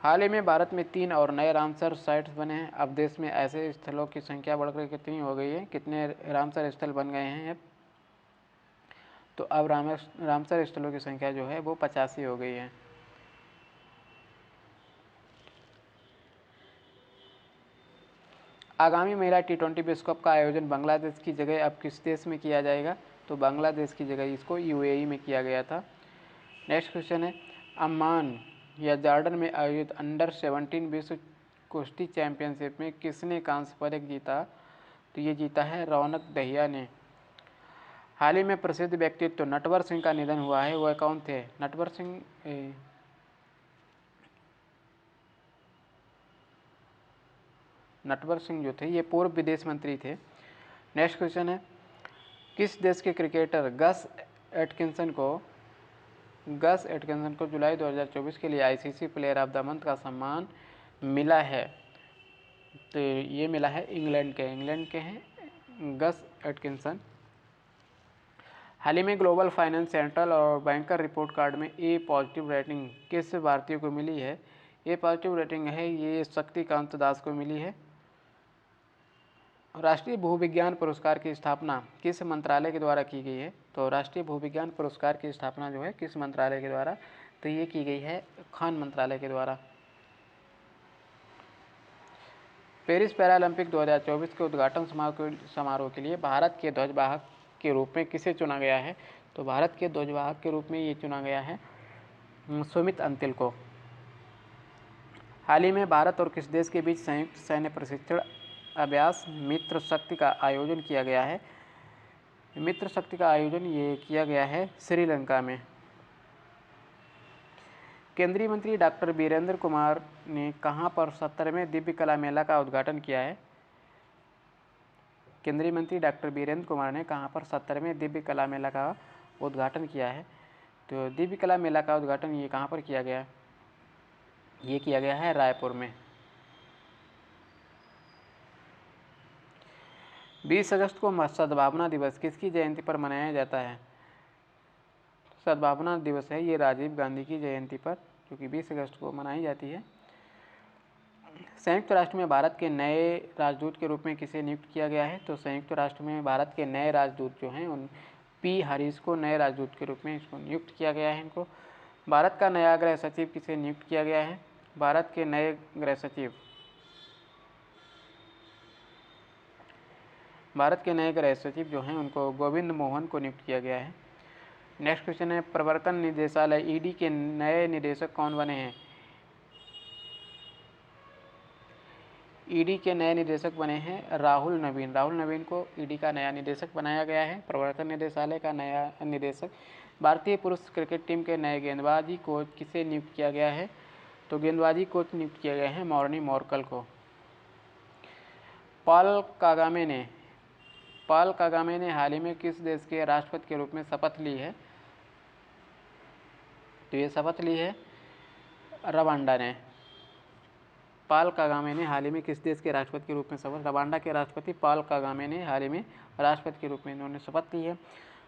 हाल ही में भारत में 3 और नए रामसर साइट्स बने हैं। अब देश में ऐसे स्थलों की संख्या बढ़कर कितनी हो गई है? कितने रामसर स्थल बन गए हैं? तो अब रामसर स्थलों की संख्या जो है वो 85 हो गई है। आगामी महिला T20 विश्व कप का आयोजन बांग्लादेश की जगह अब किस देश में किया जाएगा? तो बांग्लादेश की जगह इसको UAE में किया गया था। नेक्स्ट क्वेश्चन है, अम्मान या जॉर्डन में आयोजित अंडर-17 विश्व कुश्ती चैंपियनशिप में किसने कांस्य पदक जीता? तो ये जीता है रौनक दहिया ने। हाल ही में प्रसिद्ध व्यक्तित्व नटवर सिंह का निधन हुआ है, वह कौन थे? नटवर सिंह जो थे ये पूर्व विदेश मंत्री थे। नेक्स्ट क्वेश्चन है, किस देश के क्रिकेटर गस एटकिंसन को जुलाई 2024 के लिए ICC player of the month का सम्मान मिला है? तो ये मिला है इंग्लैंड के हैं गस एटकिंसन। हाल ही में ग्लोबल फाइनेंस सेंट्रल और बैंकर रिपोर्ट कार्ड में A पॉजिटिव रेटिंग किस भारतीय को मिली है? A पॉजिटिव रेटिंग है ये शक्तिकांत दास को मिली है। राष्ट्रीय भूविज्ञान पुरस्कार की स्थापना किस मंत्रालय के द्वारा की गई है? तो राष्ट्रीय भूविज्ञान पुरस्कार की स्थापना जो है किस मंत्रालय के द्वारा? तो ये की गई है खान मंत्रालय के द्वारा। पेरिस पैरालंपिक 2024 के उद्घाटन समारोह के लिए भारत के ध्वजवाहक के रूप में किसे चुना गया है? तो भारत के ध्वजवाहक के रूप में ये चुना गया है सुमित अंतिल को। हाल ही में भारत और किस देश के बीच संयुक्त सैन्य प्रशिक्षण अभ्यास मित्र शक्ति का आयोजन किया गया है? मित्र शक्ति का आयोजन ये किया गया है श्रीलंका में। केंद्रीय मंत्री डॉक्टर वीरेंद्र कुमार ने कहां पर 70वें दिव्य कला मेला का उद्घाटन किया है? केंद्रीय मंत्री डॉक्टर वीरेंद्र कुमार ने कहां पर 70वें दिव्य कला मेला का उद्घाटन किया है? तो दिव्य कला मेला का उद्घाटन ये कहां पर किया गया? ये किया गया है रायपुर में। 20 अगस्त को सद्भावना दिवस किसकी जयंती पर मनाया जाता है? सद्भावना दिवस है ये राजीव गांधी की जयंती पर, जो कि 20 अगस्त को मनाई जाती है। संयुक्त राष्ट्र में भारत के नए राजदूत के रूप में किसे नियुक्त किया गया है? तो संयुक्त राष्ट्र में भारत के नए राजदूत जो हैं उन P हरीश को नए राजदूत के रूप में इसको नियुक्त किया गया है इनको। भारत का नया गृह सचिव किसे नियुक्त किया गया है? भारत के नए गृह सचिव जो हैं उनको गोविंद मोहन को नियुक्त किया गया है। नेक्स्ट क्वेश्चन है, प्रवर्तन निदेशालय ED के नए निदेशक कौन बने हैं? ED के नए निदेशक बने हैं राहुल नवीन को ED का नया निदेशक बनाया गया है। प्रवर्तन निदेशालय का नया निदेशक। भारतीय पुरुष क्रिकेट टीम के नए गेंदबाजी कोच किसे नियुक्त किया गया है? तो गेंदबाजी कोच नियुक्त किया गया है मॉर्नी मोर्कल को। पॉल कागामे ने हाल ही में किस देश के राष्ट्रपति के रूप में शपथ ली है? तो ये शपथ ली है रवांडा ने। पॉल कागामे ने हाल ही में किस देश के राष्ट्रपति के रूप में शपथ? रवांडा के राष्ट्रपति पॉल कागामे ने हाल ही में राष्ट्रपति के रूप में इन्होंने शपथ ली है।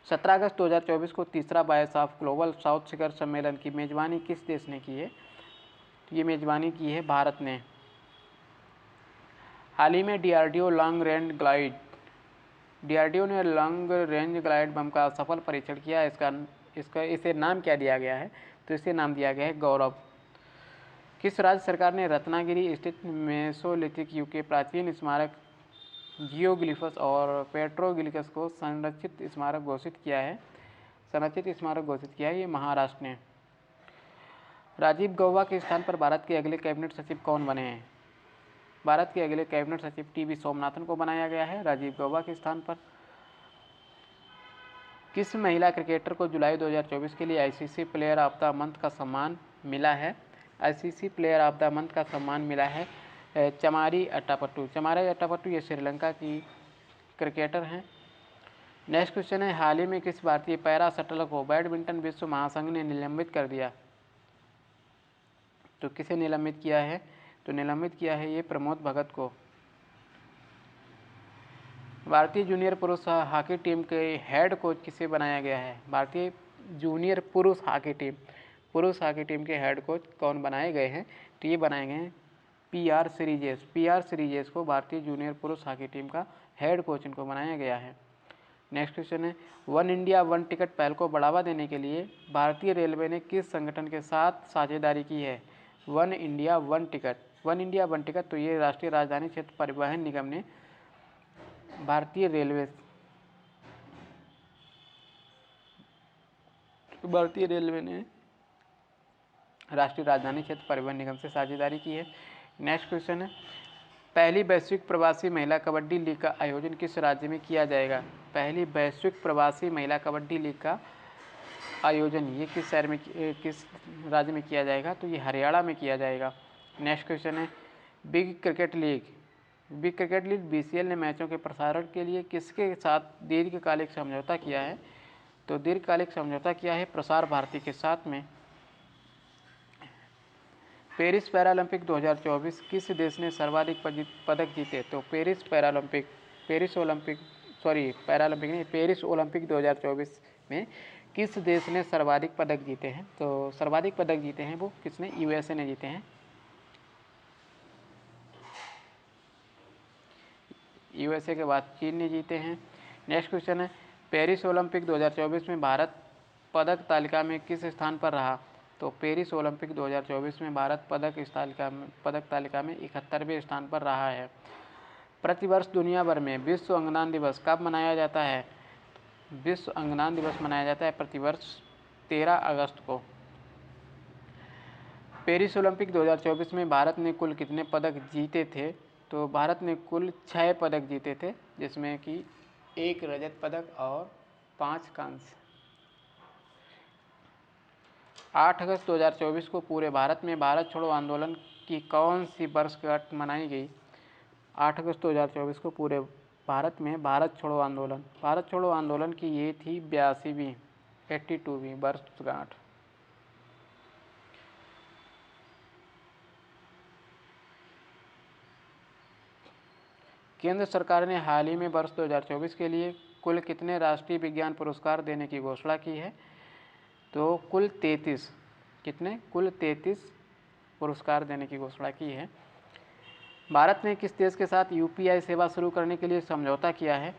17 अगस्त 2024 को तीसरा बायस ऑफ ग्लोबल साउथ शिखर सम्मेलन की मेजबानी किस देश ने की है? तो ये मेजबानी की है भारत ने। हाल ही में DRDO ने लॉन्ग रेंज ग्लाइड बम का सफल परीक्षण किया। इसे नाम क्या दिया गया है? तो इसे नाम दिया गया है गौरव। किस राज्य सरकार ने रत्नागिरी स्थित मेसोलिथिक युग के प्राचीन स्मारक जियोग्लिफस और पेट्रोग्लिफस को संरक्षित स्मारक घोषित किया है? ये महाराष्ट्र ने। राजीव गौबा के स्थान पर भारत के अगले कैबिनेट सचिव कौन बने हैं? भारत के अगले कैबिनेट सचिव टीवी सोमनाथन को बनाया गया है राजीव गौबा के स्थान पर। किस महिला क्रिकेटर को जुलाई 2024 के लिए ICC player of the month का सम्मान मिला है? ICC player of the month का सम्मान मिला है चमारी अट्टापट्टू। चमारी अट्टापट्टू ये श्रीलंका की क्रिकेटर हैं। नेक्स्ट क्वेश्चन है, हाल ही में किस भारतीय पैरा शटलर को बैडमिंटन विश्व महासंघ ने निलंबित कर दिया? तो किसे निलंबित किया है? तो निलंबित किया है ये प्रमोद भगत को। भारतीय जूनियर पुरुष हॉकी टीम के हेड कोच किसे बनाया गया है? भारतीय जूनियर पुरुष हॉकी टीम के हेड कोच कौन बनाए गए हैं? तो ये बनाए गए हैं पीआर सीरीजेस को भारतीय जूनियर पुरुष हॉकी टीम का हेड कोच इनको बनाया गया है। नेक्स्ट क्वेश्चन है, वन इंडिया वन टिकट पहल को बढ़ावा देने के लिए भारतीय रेलवे ने किस संगठन के साथ साझेदारी की है? वन इंडिया वन टिकट तो ये राष्ट्रीय राजधानी क्षेत्र परिवहन निगम ने भारतीय रेलवे ने राष्ट्रीय राजधानी क्षेत्र परिवहन निगम से साझेदारी की है। नेक्स्ट क्वेश्चन है, पहली वैश्विक प्रवासी महिला कबड्डी लीग का आयोजन किस राज्य में किया जाएगा? पहली वैश्विक प्रवासी महिला कबड्डी लीग का आयोजन ये किस राज्य में किया जाएगा? तो ये हरियाणा में किया जाएगा। नेक्स्ट क्वेश्चन है, बिग क्रिकेट लीग बीसीएल ने मैचों के प्रसारण के लिए किसके साथ दीर्घकालिक समझौता किया है? तो दीर्घकालिक समझौता किया है प्रसार भारती के साथ में। पेरिस पैरालंपिक 2024 किस देश ने सर्वाधिक पदक जीते? तो पेरिस ओलंपिक 2024 में किस देश ने सर्वाधिक पदक जीते हैं? तो सर्वाधिक पदक जीते हैं वो किसने? यूएसए ने जीते हैं। यूएसए के बाद चीन ने जीते हैं। नेक्स्ट क्वेश्चन है, पेरिस ओलंपिक 2024 में भारत पदक तालिका में किस स्थान पर रहा? तो पेरिस ओलंपिक 2024 में भारत पदक तालिका में 71वें स्थान पर रहा है। प्रतिवर्ष दुनिया भर में विश्व अंगदान दिवस कब मनाया जाता है? विश्व अंगदान दिवस मनाया जाता है प्रतिवर्ष 13 अगस्त को। पेरिस ओलंपिक 2024 में भारत ने कुल कितने पदक जीते थे? तो भारत ने कुल 6 पदक जीते थे, जिसमें कि 1 रजत पदक और 5 कांस्य। 8 अगस्त 2024 को पूरे भारत में भारत छोड़ो आंदोलन की कौन सी वर्षगांठ मनाई गई? 8 अगस्त 2024 को पूरे भारत में भारत छोड़ो आंदोलन की ये थी 82वीं वर्षगांठ। केंद्र सरकार ने हाल ही में वर्ष 2024 के लिए कुल कितने राष्ट्रीय विज्ञान पुरस्कार देने की घोषणा की है? तो कुल 33 पुरस्कार देने की घोषणा की है। भारत ने किस देश के साथ यूपीआई सेवा शुरू करने के लिए समझौता किया है?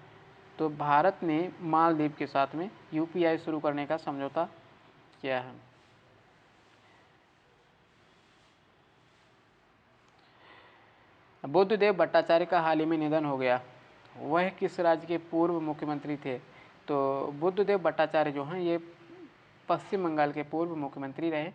तो भारत ने मालदीव के साथ में यूपीआई शुरू करने का समझौता किया है। बुद्धदेव भट्टाचार्य का हाल ही में निधन हो गया, वह किस राज्य के पूर्व मुख्यमंत्री थे? तो बुद्धदेव भट्टाचार्य जो हैं ये पश्चिम बंगाल के पूर्व मुख्यमंत्री रहे,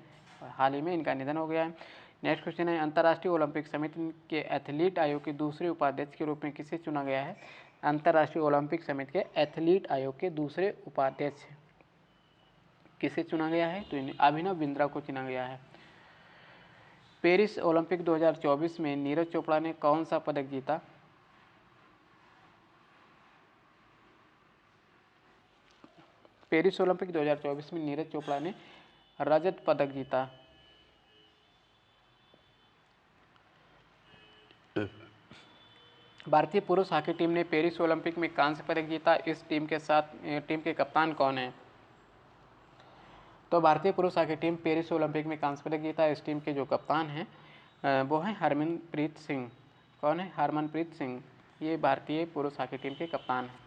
हाल ही में इनका निधन हो गया है। नेक्स्ट क्वेश्चन है, अंतर्राष्ट्रीय ओलंपिक समिति के एथलीट आयोग के दूसरे उपाध्यक्ष के रूप में किसे चुना गया है? अंतर्राष्ट्रीय ओलंपिक समिति के एथलीट आयोग के दूसरे उपाध्यक्ष किसे चुना गया है? तो अभिनव बिंद्रा को चुना गया है। पेरिस ओलंपिक 2024 में नीरज चोपड़ा ने कौन सा पदक जीता? पेरिस ओलंपिक 2024 में नीरज चोपड़ा ने रजत पदक जीता। भारतीय पुरुष हॉकी टीम ने पेरिस ओलंपिक में कांस्य पदक जीता। इस टीम के कप्तान कौन है? तो भारतीय पुरुष हॉकी टीम पेरिस ओलंपिक में कांस्य पदक जीता। इस टीम के जो कप्तान हैं वो हैं हरमनप्रीत सिंह। कौन है? हरमनप्रीत सिंह, ये भारतीय पुरुष हॉकी टीम के कप्तान हैं।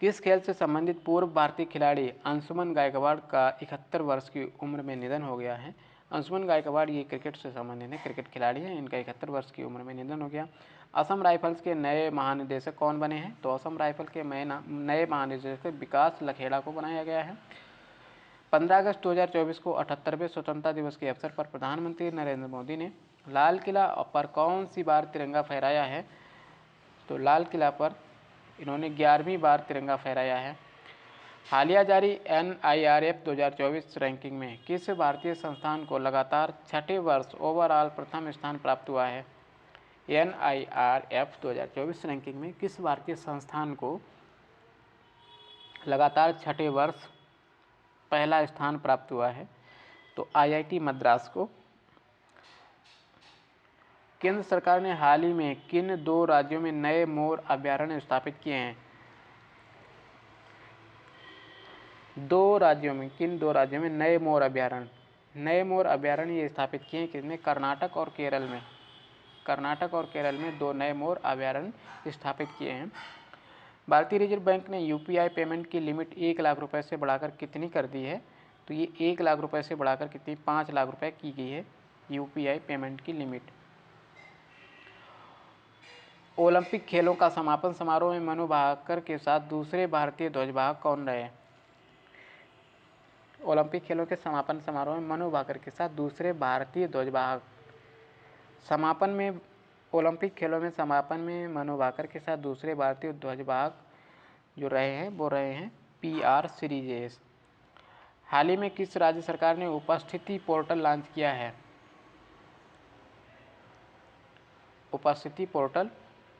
किस खेल से संबंधित पूर्व भारतीय खिलाड़ी अंशुमन गायकवाड़ का 71 वर्ष की उम्र में निधन हो गया है? अंशुमन गायकवाड़ ये क्रिकेट से संबंधित है, क्रिकेट खिलाड़ी हैं, इनका 71 वर्ष की उम्र में निधन हो गया। असम राइफल्स के नए महानिदेशक कौन बने हैं? तो असम राइफल के नए महानिदेशक विकास लखेड़ा को बनाया गया है। 15 अगस्त 2024 को 78वें स्वतंत्रता दिवस के अवसर पर प्रधानमंत्री नरेंद्र मोदी ने लाल किला पर कौन सी बार तिरंगा फहराया है? तो लाल किला पर इन्होंने 11वीं बार तिरंगा फहराया है। हालिया जारी NIRF 2024 रैंकिंग में किस भारतीय संस्थान को लगातार छठे वर्ष ओवरऑल प्रथम स्थान प्राप्त हुआ है? NIRF 2024 रैंकिंग में किस भारतीय संस्थान को लगातार छठे वर्ष पहला स्थान प्राप्त हुआ है? तो IIT मद्रास को। केंद्र सरकार ने हाल ही में किन 2 राज्यों में नए मोर अभयारण्य स्थापित किए हैं? किन 2 राज्यों में नए मोर अभयारण्य स्थापित किए हैं? किसमें? कर्नाटक और केरल में 2 नए मोर अभयारण्य स्थापित किए हैं। भारतीय रिजर्व बैंक ने UPI पेमेंट की लिमिट 1 लाख रुपए से बढ़ाकर कितनी कर दी है? तो ये 1 लाख रुपए से बढ़ाकर कितनी? 5 लाख रुपए की गई है UPI पेमेंट की लिमिट। ओलंपिक खेलों का समापन समारोह में मनु भाकर के साथ दूसरे भारतीय ध्वजवाहक कौन रहे? ओलंपिक खेलों के समापन समारोह में मनु भाकर के साथ दूसरे भारतीय ध्वजवाहक। ओलंपिक खेलों में समापन में मनु भाकर के साथ दूसरे भारतीय ध्वजवाहक जो रहे हैं वो रहे हैं PR श्रीजेश। हाल ही में किस राज्य सरकार ने उपस्थिति पोर्टल लॉन्च किया है? उपस्थिति पोर्टल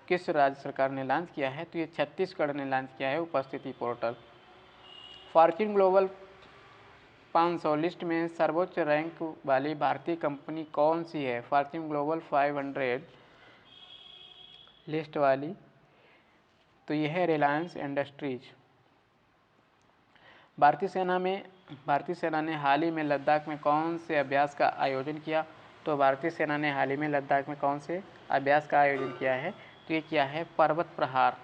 किस राज्य सरकार ने लॉन्च किया है? तो ये छत्तीसगढ़ ने लॉन्च किया है उपस्थिति पोर्टल। फॉर्च्यून ग्लोबल 500 लिस्ट में सर्वोच्च रैंक वाली भारतीय कंपनी कौन सी है? फॉर्च्यून ग्लोबल 500 लिस्ट वाली तो यह है रिलायंस इंडस्ट्रीज। भारतीय सेना ने हाल ही में लद्दाख में कौन से अभ्यास का आयोजन किया? तो भारतीय सेना ने हाल ही में लद्दाख में कौन से अभ्यास का आयोजन किया है? तो ये किया है पर्वत प्रहार।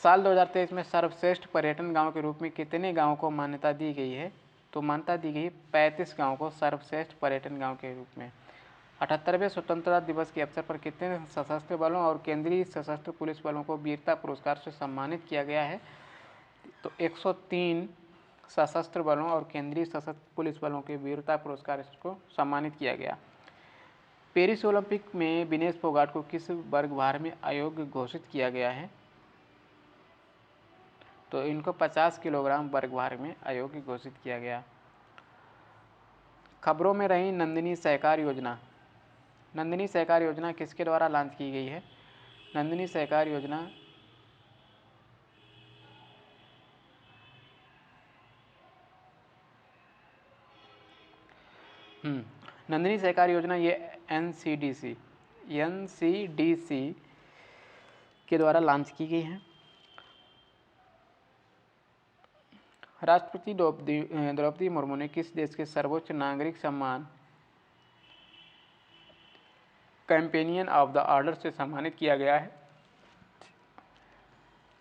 साल 2023 में सर्वश्रेष्ठ पर्यटन गांव के रूप में कितने गांवों को मान्यता दी गई है? तो मान्यता दी गई 35 गांवों को सर्वश्रेष्ठ पर्यटन गांव के रूप में। 78वें स्वतंत्रता दिवस के अवसर पर कितने सशस्त्र बलों और केंद्रीय सशस्त्र पुलिस बलों को वीरता पुरस्कार से सम्मानित किया गया है? तो 103 सशस्त्र बलों और केंद्रीय सशस्त्र पुलिस बलों के वीरता पुरस्कार को सम्मानित किया गया। पेरिस ओलंपिक में विनेश फोगाट को किस वर्ग भार में अयोग्य घोषित किया गया है? तो इनको 50 किलोग्राम वर्ग भार में अयोग्य घोषित किया गया। खबरों में रही नंदिनी सहकार योजना। नंदिनी सहकार योजना किसके द्वारा लॉन्च की गई है? नंदिनी सहकार योजना नंदिनी सहकार योजना ये NCDC के द्वारा लॉन्च की गई है। राष्ट्रपति द्रौपदी मुर्मू ने किस देश के सर्वोच्च नागरिक सम्मान कंपेनियन ऑफ द ऑर्डर से सम्मानित किया गया है?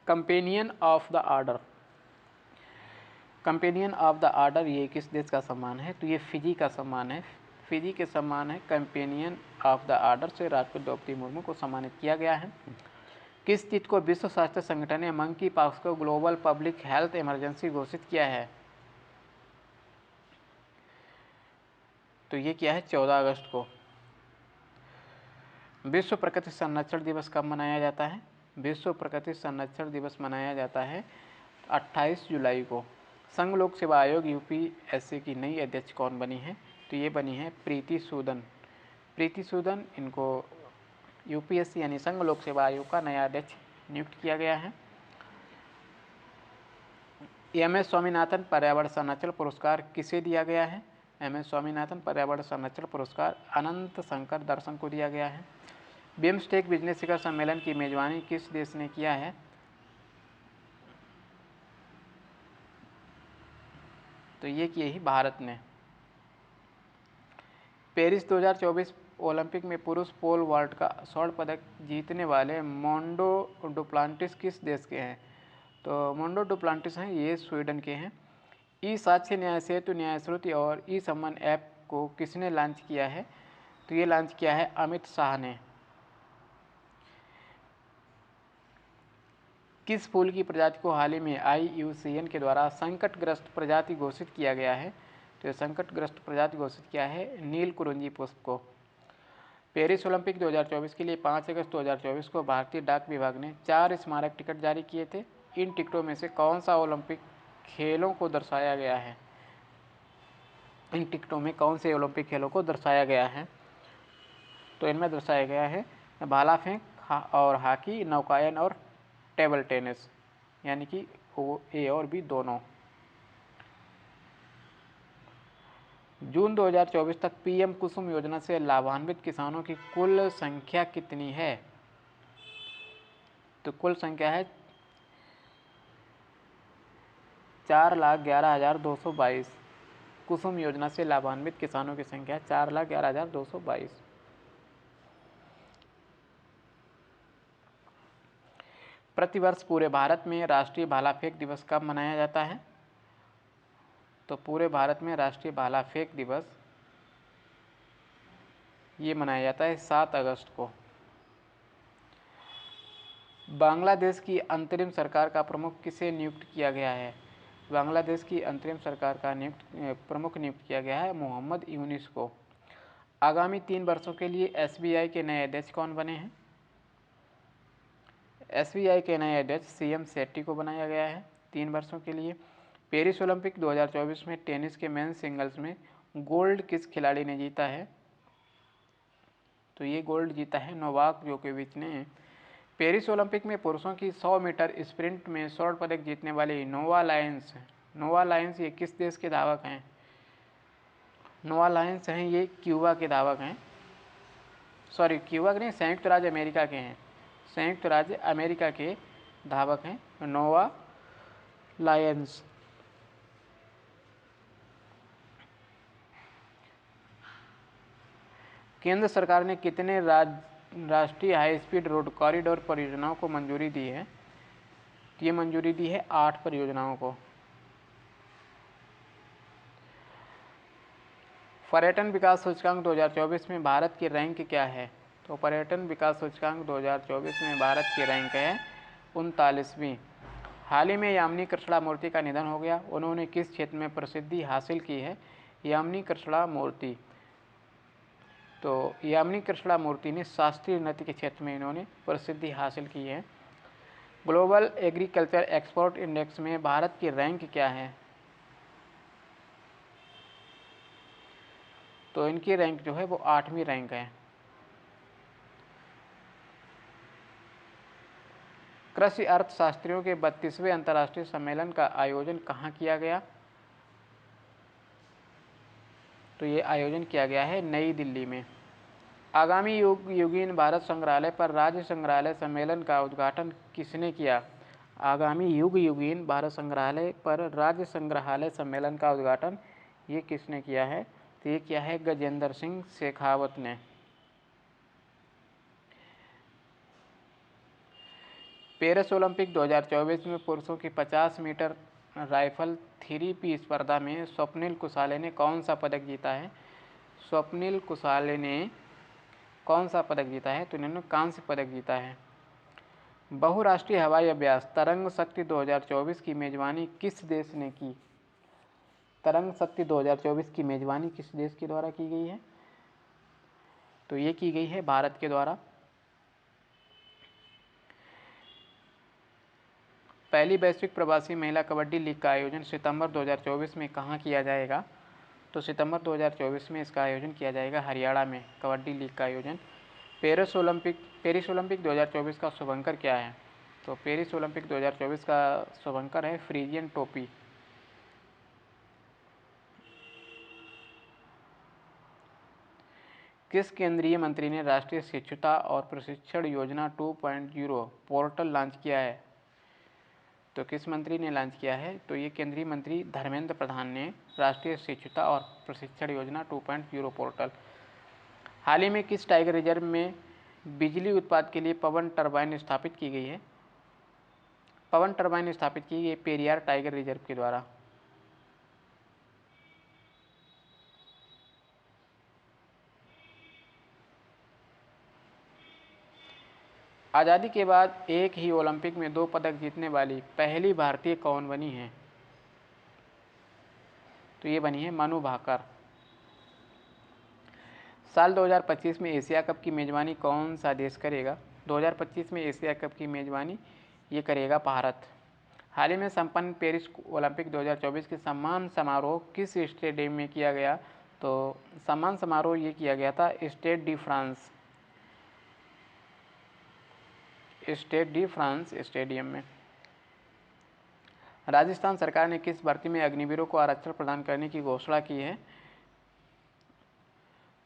कंपेनियन ऑफ द ऑर्डर ये किस देश का सम्मान है? तो ये फिजी का सम्मान है। फिजी के सम्मान है कंपेनियन ऑफ द ऑर्डर से राष्ट्रपति द्रौपदी मुर्मू को सम्मानित किया गया है। किस चीज को विश्व स्वास्थ्य संगठन ने मंकी पॉक्स को ग्लोबल पब्लिक हेल्थ इमरजेंसी घोषित किया है? तो ये किया है 14 अगस्त को। विश्व प्रकृति संरक्षण दिवस कब मनाया जाता है? विश्व प्रकृति संरक्षण दिवस मनाया जाता है 28 जुलाई को। संघ लोक सेवा आयोग UPSC की नई अध्यक्ष कौन बनी है? तो ये बनी है प्रीति सूदन। इनको UPSC यानी संघ लोक सेवा आयोग का नया अध्यक्ष नियुक्त किया गया है। MS स्वामीनाथन पर्यावरण संरक्षण पुरस्कार किसे दिया गया है? MS स्वामीनाथन पर्यावरण संरक्षण पुरस्कार अनंत शंकर दर्शन को दिया गया है। बिम्स्टेक बिजनेस शिखर सम्मेलन की मेजबानी किस देश ने किया है? तो ये किए ही भारत ने। पेरिस 2024 ओलंपिक में पुरुष पोल वॉल्ट का स्वर्ण पदक जीतने वाले मोंडो डुप्लांटिस किस देश के हैं? तो मोंडो डुप्लांटिस हैं ये स्वीडन के हैं। साक्ष्य न्याय सेतु न्याय श्रुति और सम्मान ऐप को किसने लॉन्च किया है? तो ये लॉन्च किया है अमित शाह ने। किस फूल की प्रजाति को हाल ही में IUCN के द्वारा संकटग्रस्त प्रजाति घोषित किया गया है? तो संकटग्रस्त प्रजाति घोषित किया है नील कुरुंजी पुष्प को। पेरिस ओलंपिक 2024 के लिए 5 अगस्त 2024 को भारतीय डाक विभाग ने 4 स्मारक टिकट जारी किए थे। इन टिकटों में से कौन सा ओलंपिक खेलों को दर्शाया गया है? इन टिकटों में कौन से ओलंपिक खेलों को दर्शाया गया है? तो इनमें दर्शाया गया है भाला फेंक और हॉकी, नौकायन और टेबल टेनिस, यानी कि ए और बी दोनों। जून 2024 तक पीएम कुसुम योजना से लाभान्वित किसानों की कुल संख्या कितनी है? तो कुल संख्या है 4,11,222। कुसुम योजना से लाभान्वित किसानों की संख्या 4,11,222। प्रतिवर्ष पूरे भारत में राष्ट्रीय भाला फेंक दिवस कब मनाया जाता है? तो पूरे भारत में राष्ट्रीय भाला फेंक दिवस ये मनाया जाता है 7 अगस्त को। बांग्लादेश की अंतरिम सरकार का प्रमुख किसे नियुक्त किया गया है? बांग्लादेश की अंतरिम सरकार का प्रमुख नियुक्त किया गया है मोहम्मद यूनिस को। आगामी 3 वर्षों के लिए एसबीआई के नए अध्यक्ष कौन बने हैं? एसबीआई के नए अध्यक्ष सीएम शेट्टी को बनाया गया है 3 वर्षों के लिए। पेरिस ओलंपिक 2024 में टेनिस के मेंस सिंगल्स में गोल्ड किस खिलाड़ी ने जीता है? तो ये गोल्ड जीता है नोवाक जोकोविच ने। पेरिस ओलंपिक में पुरुषों की 100 मीटर स्प्रिंट में स्वर्ण पदक जीतने वाले नोवा लायंस ये किस देश के धावक हैं? नोवा लायंस हैं ये क्यूबा के धावक हैं। सॉरी, क्यूबा के नहीं, संयुक्त राज्य अमेरिका के हैं। संयुक्त राज्य अमेरिका के धावक हैं नोवा लायंस। केंद्र सरकार ने कितने राष्ट्रीय हाई स्पीड रोड कॉरिडोर परियोजनाओं को मंजूरी दी है? ये मंजूरी दी है 8 परियोजनाओं को। पर्यटन विकास सूचकांक 2024 में भारत की रैंक क्या है? तो पर्यटन विकास सूचकांक 2024 में भारत की रैंक है 39वीं। हाल ही में यामिनी कृष्णमूर्ति का निधन हो गया। उन्होंने किस क्षेत्र में प्रसिद्धि हासिल की है? यामिनी कृष्णमूर्ति, तो यामिनी कृष्णमूर्ति ने शास्त्रीय नृत्य के क्षेत्र में इन्होंने प्रसिद्धि हासिल की है। ग्लोबल एग्रीकल्चर एक्सपोर्ट इंडेक्स में भारत की रैंक क्या है? तो इनकी रैंक जो है वो 8वीं रैंक है। कृषि अर्थशास्त्रियों के 32वें अंतर्राष्ट्रीय सम्मेलन का आयोजन कहाँ किया गया? तो ये आयोजन किया गया है नई दिल्ली में। आगामी युगीन भारत संग्रहालय पर राज्य संग्रहालय सम्मेलन का उद्घाटन किसने किया? आगामी युगीन भारत संग्रहालय पर राज्य संग्रहालय सम्मेलन का उद्घाटन ये किसने किया है? तो ये किया है गजेंद्र सिंह शेखावत ने। पेरिस ओलंपिक 2024 में पुरुषों की 50 मीटर राइफल 3P स्पर्धा में स्वप्निल कुसाले ने कौन सा पदक जीता है? स्वप्निल कुसाले ने कौन सा पदक जीता है? तो इन्होंने कांस्य पदक जीता है। बहुराष्ट्रीय हवाई अभ्यास तरंग शक्ति 2024 की मेजबानी किस देश ने की? तरंग शक्ति 2024 की मेजबानी किस देश के द्वारा की गई है? तो ये की गई है भारत के द्वारा। पहली वैश्विक प्रवासी महिला कबड्डी लीग का आयोजन सितंबर 2024 में कहाँ किया जाएगा? तो सितंबर 2024 में इसका आयोजन किया जाएगा हरियाणा में, कबड्डी लीग का आयोजन। पेरिस ओलंपिक 2024 का शुभंकर क्या है? तो पेरिस ओलंपिक 2024 का शुभंकर है फ्रीजियन टोपी। किस केंद्रीय मंत्री ने राष्ट्रीय शिक्षुता और प्रशिक्षण योजना 2.0 पोर्टल लॉन्च किया है? तो किस मंत्री ने लॉन्च किया है? तो ये केंद्रीय मंत्री धर्मेंद्र प्रधान ने राष्ट्रीय शिक्षुता और प्रशिक्षण योजना 2.0 पोर्टल। हाल ही में किस टाइगर रिजर्व में बिजली उत्पादन के लिए पवन टरबाइन स्थापित की गई है? पवन टरबाइन स्थापित की गई पेरियार टाइगर रिजर्व के द्वारा। आज़ादी के बाद एक ही ओलंपिक में 2 पदक जीतने वाली पहली भारतीय कौन बनी है? तो ये बनी है मनु भाकर। साल 2025 में एशिया कप की मेज़बानी कौन सा देश करेगा? 2025 में एशिया कप की मेज़बानी ये करेगा भारत। हाल ही में संपन्न पेरिस ओलंपिक 2024 के सम्मान समारोह किस स्टेडियम में किया गया? तो सम्मान समारोह ये किया गया था स्टेड डी फ्रांस स्टेडियम में। राजस्थान सरकार ने किस भर्ती में अग्निवीरों को आरक्षण प्रदान करने की घोषणा की है?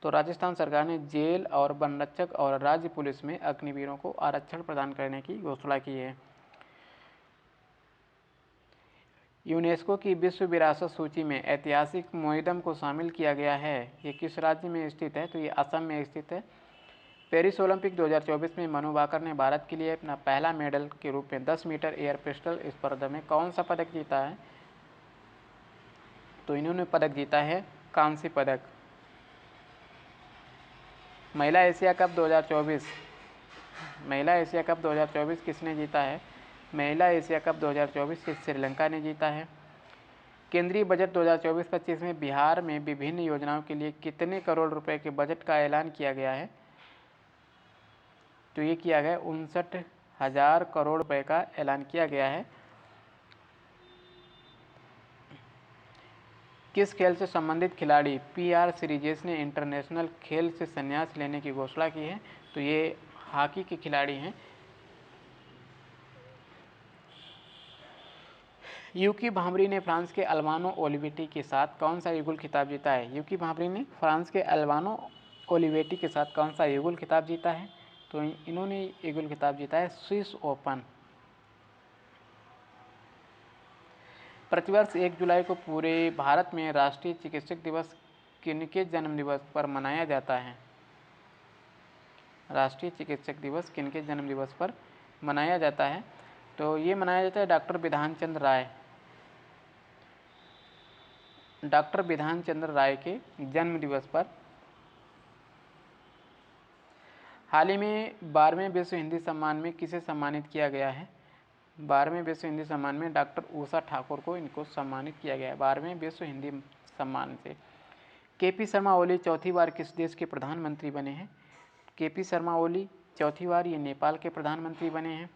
तो राजस्थान सरकार ने जेल और वन रक्षक और राज्य पुलिस में अग्निवीरों को आरक्षण प्रदान करने की घोषणा की है। यूनेस्को की विश्व विरासत सूची में ऐतिहासिक म्यूजियम को शामिल किया गया है, ये किस राज्य में स्थित है? तो ये असम में स्थित है। पेरिस ओलंपिक 2024 में मनु भाकर ने भारत के लिए अपना पहला मेडल के रूप में 10 मीटर एयर पिस्टल स्पर्धा में कौन सा पदक जीता है? तो इन्होंने पदक जीता है कांस्य पदक। महिला एशिया कप 2024 किसने जीता है? महिला एशिया कप 2024 श्रीलंका ने जीता है। केंद्रीय बजट 2024-25 में बिहार में विभिन्न योजनाओं के लिए कितने करोड़ रुपए के बजट का ऐलान किया गया है? तो ये किया गया 59,000 करोड़ रुपए का ऐलान किया गया है। किस खेल से संबंधित खिलाड़ी PR सीरीजेस ने इंटरनेशनल खेल से संन्यास लेने की घोषणा की है? तो ये हॉकी के खिलाड़ी हैं। यूकी भांभरी ने फ्रांस के अल्वानो ओलिवेटी के साथ कौन सा युगल खिताब जीता है? यूकी भांभरी ने फ्रांस के अल्वानो ओलिवेटी के साथ कौन सा युगल खिताब जीता है? तो इन्होंने युगल खिताब जीता है स्विस ओपन। प्रतिवर्ष 1 जुलाई को पूरे भारत में राष्ट्रीय चिकित्सक दिवस किनके जन्म दिवस पर मनाया जाता है? राष्ट्रीय चिकित्सक दिवस किनके जन्म दिवस पर मनाया जाता है? तो ये मनाया जाता है डॉक्टर बिधान चंद्र राय के जन्म दिवस पर। हाल ही में 12वें विश्व हिंदी सम्मान में किसे सम्मानित किया गया है? 12वें विश्व हिंदी सम्मान में डॉक्टर उषा ठाकुर को इनको सम्मानित किया गया है 12वें विश्व हिंदी सम्मान से। KP शर्मा ओली चौथी बार किस देश के प्रधानमंत्री बने हैं? KP शर्मा ओली चौथी बार ये नेपाल के प्रधानमंत्री बने हैं।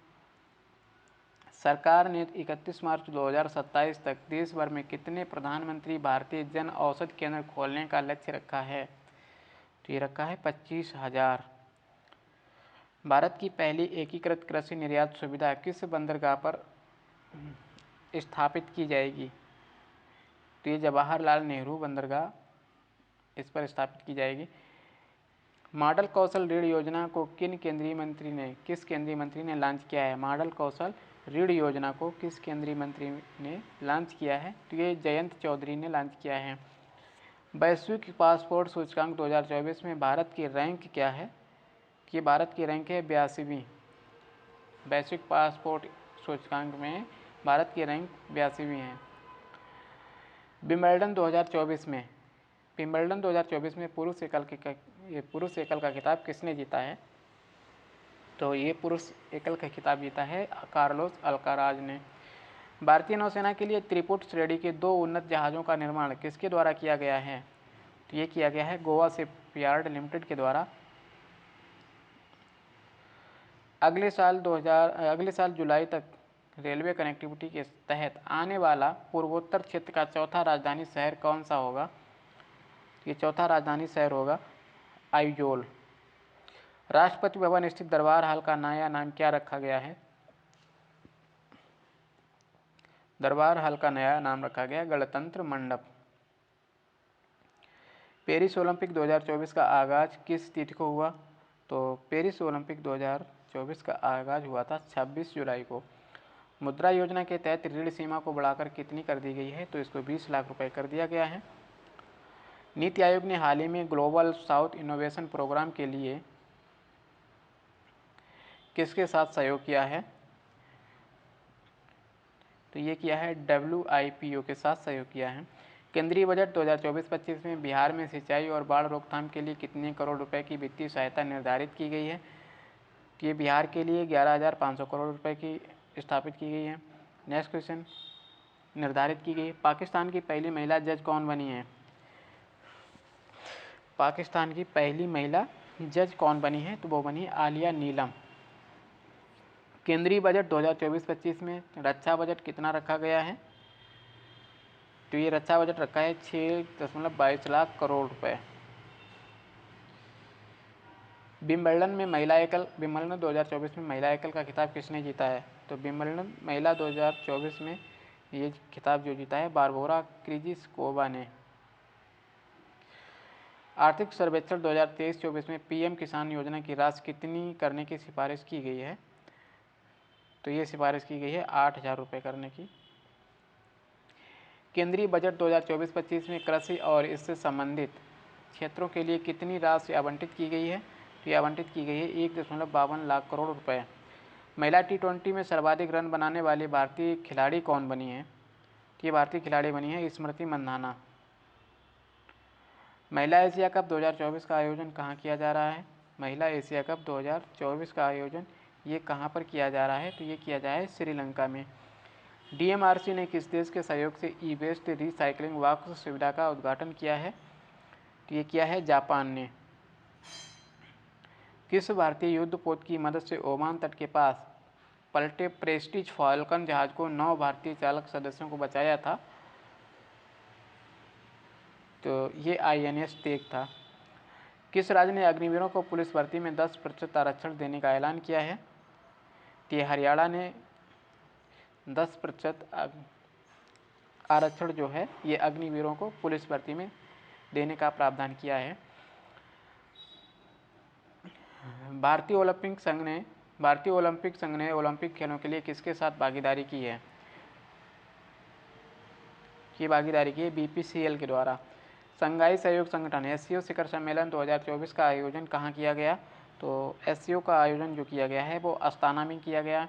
सरकार ने 31 मार्च 2027 तक देश भर में कितने प्रधानमंत्री भारतीय जन औषधि केंद्र खोलने का लक्ष्य रखा है? तो ये रखा है 25,000। भारत की पहली एकीकृत कृषि निर्यात सुविधा किस बंदरगाह पर स्थापित की जाएगी? तो ये जवाहरलाल नेहरू बंदरगाह इस पर स्थापित की जाएगी। मॉडल कौशल ऋण योजना को किस केंद्रीय मंत्री ने लॉन्च किया है? मॉडल कौशल ऋण योजना को किस केंद्रीय मंत्री ने लॉन्च किया है? तो ये जयंत चौधरी ने लॉन्च किया है। वैश्विक पासपोर्ट सूचकांक 2024 में भारत की रैंक क्या है? कि भारत की रैंक है 82वीं। वैश्विक पासपोर्ट सूचकांक में भारत की रैंक 82वीं है। विंबलडन 2024 में पुरुष एकल का खिताब किसने जीता है? तो ये पुरुष एकल का खिताब जीता है कार्लोस अल्काराज ने। भारतीय नौसेना के लिए त्रिपुट श्रेणी के 2 उन्नत जहाज़ों का निर्माण किसके द्वारा किया गया है? तो ये किया गया है गोवा शिपयार्ड लिमिटेड के द्वारा। अगले साल जुलाई तक रेलवे कनेक्टिविटी के तहत आने वाला पूर्वोत्तर क्षेत्र का चौथा राजधानी शहर कौन सा होगा? ये चौथा राजधानी शहर होगा आइजोल। राष्ट्रपति भवन स्थित दरबार हॉल का नया नाम क्या रखा गया है? दरबार हॉल का नया नाम रखा गया गणतंत्र मंडप। पेरिस ओलंपिक 2024 का आगाज किस तिथि को हुआ? तो पेरिस ओलंपिक 2024 का आगाज हुआ था 26 जुलाई को। मुद्रा योजना के तहत ऋण सीमा को बढ़ाकर कितनी कर दी गई है? तो इसको 20 लाख रुपए कर दिया गया है। नीति आयोग ने हाल ही में ग्लोबल साउथ इनोवेशन प्रोग्राम के लिए किसके साथ सहयोग किया है? तो ये किया है WIPO के साथ सहयोग किया है। केंद्रीय बजट 2024-25 में बिहार में सिंचाई और बाढ़ रोकथाम के लिए कितने करोड़ रुपए की वित्तीय सहायता निर्धारित की गई है? ये बिहार के लिए 11,500 करोड़ रुपए की स्थापित की गई है। नेक्स्ट क्वेश्चन, निर्धारित की गई। पाकिस्तान की पहली महिला जज कौन बनी है? पाकिस्तान की पहली महिला जज कौन बनी है? तो वो बनी आलिया नीलम। केंद्रीय बजट 2024-25 में रक्षा बजट कितना रखा गया है? तो ये रक्षा बजट रखा है 6.22 लाख करोड़ रुपए। विम्बलडन 2024 में महिला एकल का खिताब किसने जीता है? तो विम्बलडन महिला 2024 में ये खिताब जो जीता है बारबोरा क्रिजिस्कोवा ने। आर्थिक सर्वेक्षण 2023-24 में पीएम किसान योजना की राशि कितनी करने की सिफारिश की गई है? तो ये सिफारिश की गई है 8,000 रुपये करने की। केंद्रीय बजट 2024-25 में कृषि और इससे संबंधित क्षेत्रों के लिए कितनी राशि आवंटित की गई है? तो ये आवंटित की गई है 1.52 लाख करोड़ रुपए। महिला T20 में सर्वाधिक रन बनाने वाली भारतीय खिलाड़ी कौन बनी है? तो ये भारतीय खिलाड़ी बनी है स्मृति मंधाना। महिला एशिया कप 2024 का आयोजन कहाँ किया जा रहा है? महिला एशिया कप 2024 का आयोजन ये कहाँ पर किया जा रहा है? तो ये किया जा रहा है श्रीलंका में। DMRC ने किस देश के सहयोग से ई वेस्ट रिसाइकलिंग बॉक्स सुविधा का उद्घाटन किया है? तो ये किया है जापान ने। किस भारतीय युद्धपोत की मदद से ओमान तट के पास पलटे प्रेस्टीज फाल्कन जहाज को 9 भारतीय चालक सदस्यों को बचाया था? तो ये INS तेग था। किस राज्य ने अग्निवीरों को पुलिस भर्ती में 10% आरक्षण देने का ऐलान किया है? तो ये हरियाणा ने 10% आरक्षण जो है ये अग्निवीरों को पुलिस भर्ती में देने का प्रावधान किया है। भारतीय ओलंपिक संघ ने ओलंपिक खेलों के लिए किसके साथ भागीदारी की है? की भागीदारी की है BPCL के द्वारा। संघाई सहयोग संगठन SCO शिखर सम्मेलन 2024 का आयोजन कहाँ किया गया? तो SCO का आयोजन जो किया गया है वो अस्ताना में किया गया।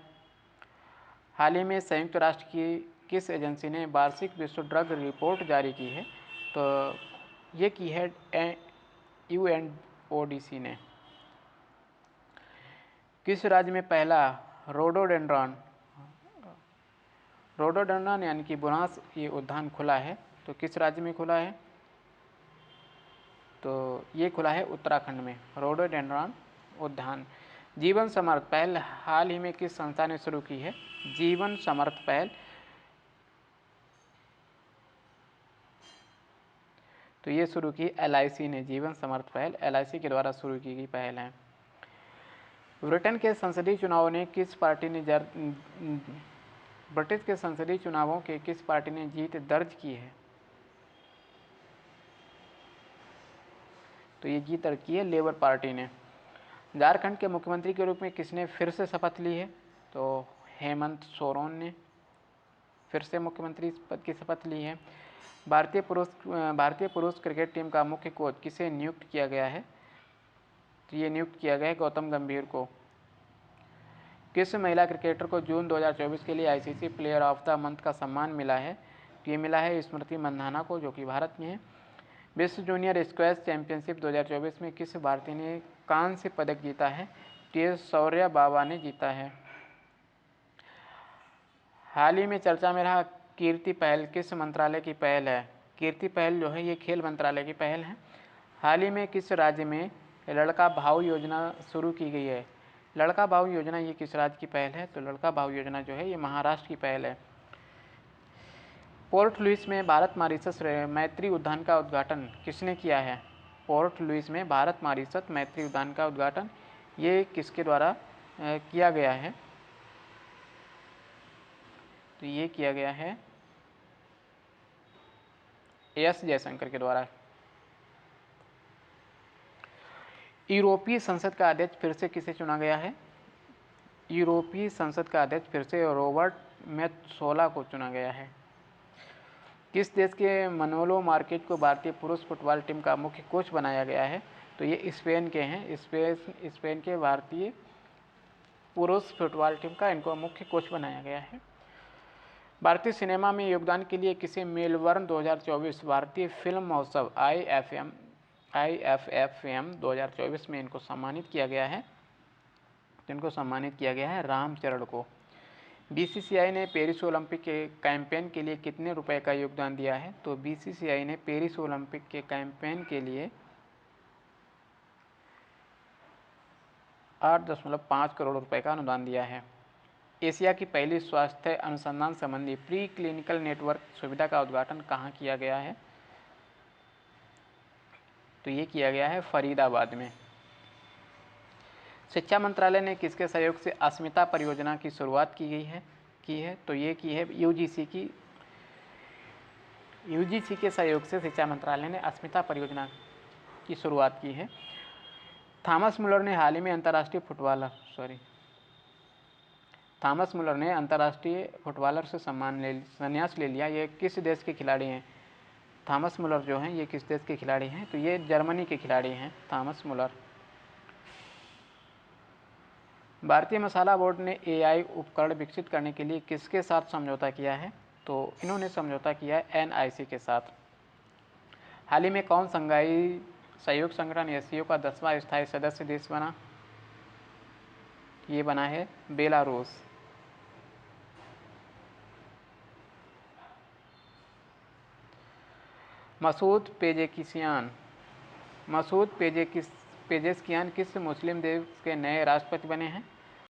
हाल ही में संयुक्त राष्ट्र की किस एजेंसी ने वार्षिक विश्व ड्रग रिपोर्ट जारी की है? तो ये की है UNODC ने। किस राज्य में पहला रोडोडेंड्रॉन यानी कि बुनास ये उद्यान खुला है? तो किस राज्य में खुला है? तो ये खुला है उत्तराखंड में रोडोडेंड्रॉन उद्यान। जीवन समर्थ पहल हाल ही में किस संस्था ने शुरू की है? जीवन समर्थ पहल तो ये शुरू की LIC ने। जीवन समर्थ पहल LIC के द्वारा शुरू की गई पहल है। ब्रिटेन के संसदीय चुनावों के किस पार्टी ने जीत दर्ज की है? तो ये जीत दर्ज की है लेबर पार्टी ने। झारखंड के मुख्यमंत्री के रूप में किसने फिर से शपथ ली है? तो हेमंत सोरेन ने फिर से मुख्यमंत्री पद की शपथ ली है। भारतीय पुरुष क्रिकेट टीम का मुख्य कोच किसे नियुक्त किया गया है? तो ये नियुक्त किया गया है गौतम गंभीर को। किस महिला क्रिकेटर को जून 2024 के लिए ICC player of the month का सम्मान मिला है? तो ये मिला है स्मृति मंधाना को, जो कि भारत में है। विश्व जूनियर स्क्वैश चैंपियनशिप 2024 में किस भारतीय ने कांस्य पदक जीता है? तो ये शौर्या बाबा ने जीता है। हाल ही में चर्चा में रहा कीर्ति पहल किस मंत्रालय की पहल है? कीर्ति पहल जो है ये खेल मंत्रालय की पहल है। हाल ही में किस राज्य में लड़का भाऊ योजना शुरू की गई है? लड़का भाऊ योजना ये किस राज्य की पहल है? तो लड़का भाऊ योजना जो है ये महाराष्ट्र की पहल है। पोर्ट लुइस में भारत मॉरिशस मैत्री उद्यान का उद्घाटन किसने किया है? पोर्ट लुइस में भारत मॉरिशस मैत्री उद्यान का उद्घाटन ये किसके द्वारा किया गया है? तो ये किया गया है S जयशंकर के द्वारा। यूरोपीय संसद का अध्यक्ष फिर से किसे चुना गया है? यूरोपीय संसद का अध्यक्ष फिर से रॉबर्ट मेत्सोला को चुना गया है। किस देश के मनोलो मार्केट को भारतीय पुरुष फुटबॉल टीम का मुख्य कोच बनाया गया है? तो ये स्पेन के हैं। स्पेन के भारतीय पुरुष फुटबॉल टीम का इनको मुख्य कोच बनाया गया है। भारतीय सिनेमा में योगदान के लिए किसे मेलबर्न 2024 भारतीय फिल्म महोत्सव IFFM 2024 में इनको सम्मानित किया गया है? इनको सम्मानित किया गया है रामचरण को। बीसीसीआई ने पेरिस ओलंपिक के कैंपेन के लिए कितने रुपए का योगदान दिया है? तो बीसीसीआई ने पेरिस ओलंपिक के कैंपेन के लिए 8.5 करोड़ रुपए का अनुदान दिया है। एशिया की पहली स्वास्थ्य अनुसंधान संबंधी प्री क्लिनिकल नेटवर्क सुविधा का उद्घाटन कहाँ किया गया है? तो ये किया गया है फरीदाबाद में। शिक्षा मंत्रालय ने किसके सहयोग से अस्मिता परियोजना की शुरुआत की है? तो ये की है यूजीसी के सहयोग से शिक्षा मंत्रालय ने अस्मिता परियोजना की शुरुआत की है। थॉमस मुलर ने हाल ही में अंतर्राष्ट्रीय फुटबॉलर से संन्यास ले लिया। ये किस देश के खिलाड़ी हैं? थॉमस मुलर जो हैं ये किस देश के खिलाड़ी हैं? तो ये जर्मनी के खिलाड़ी हैं, थॉमस मुलर। भारतीय मसाला बोर्ड ने एआई उपकरण विकसित करने के लिए किसके साथ समझौता किया है? तो इन्होंने समझौता किया है एनआईसी के साथ। हाल ही में कौन शंघाई सहयोग संगठन एससीओ का 10वां स्थायी सदस्य देश बना? ये बना है बेलारूस। मसूद पेजेस्कियान किस मुस्लिम देश के नए राष्ट्रपति बने हैं?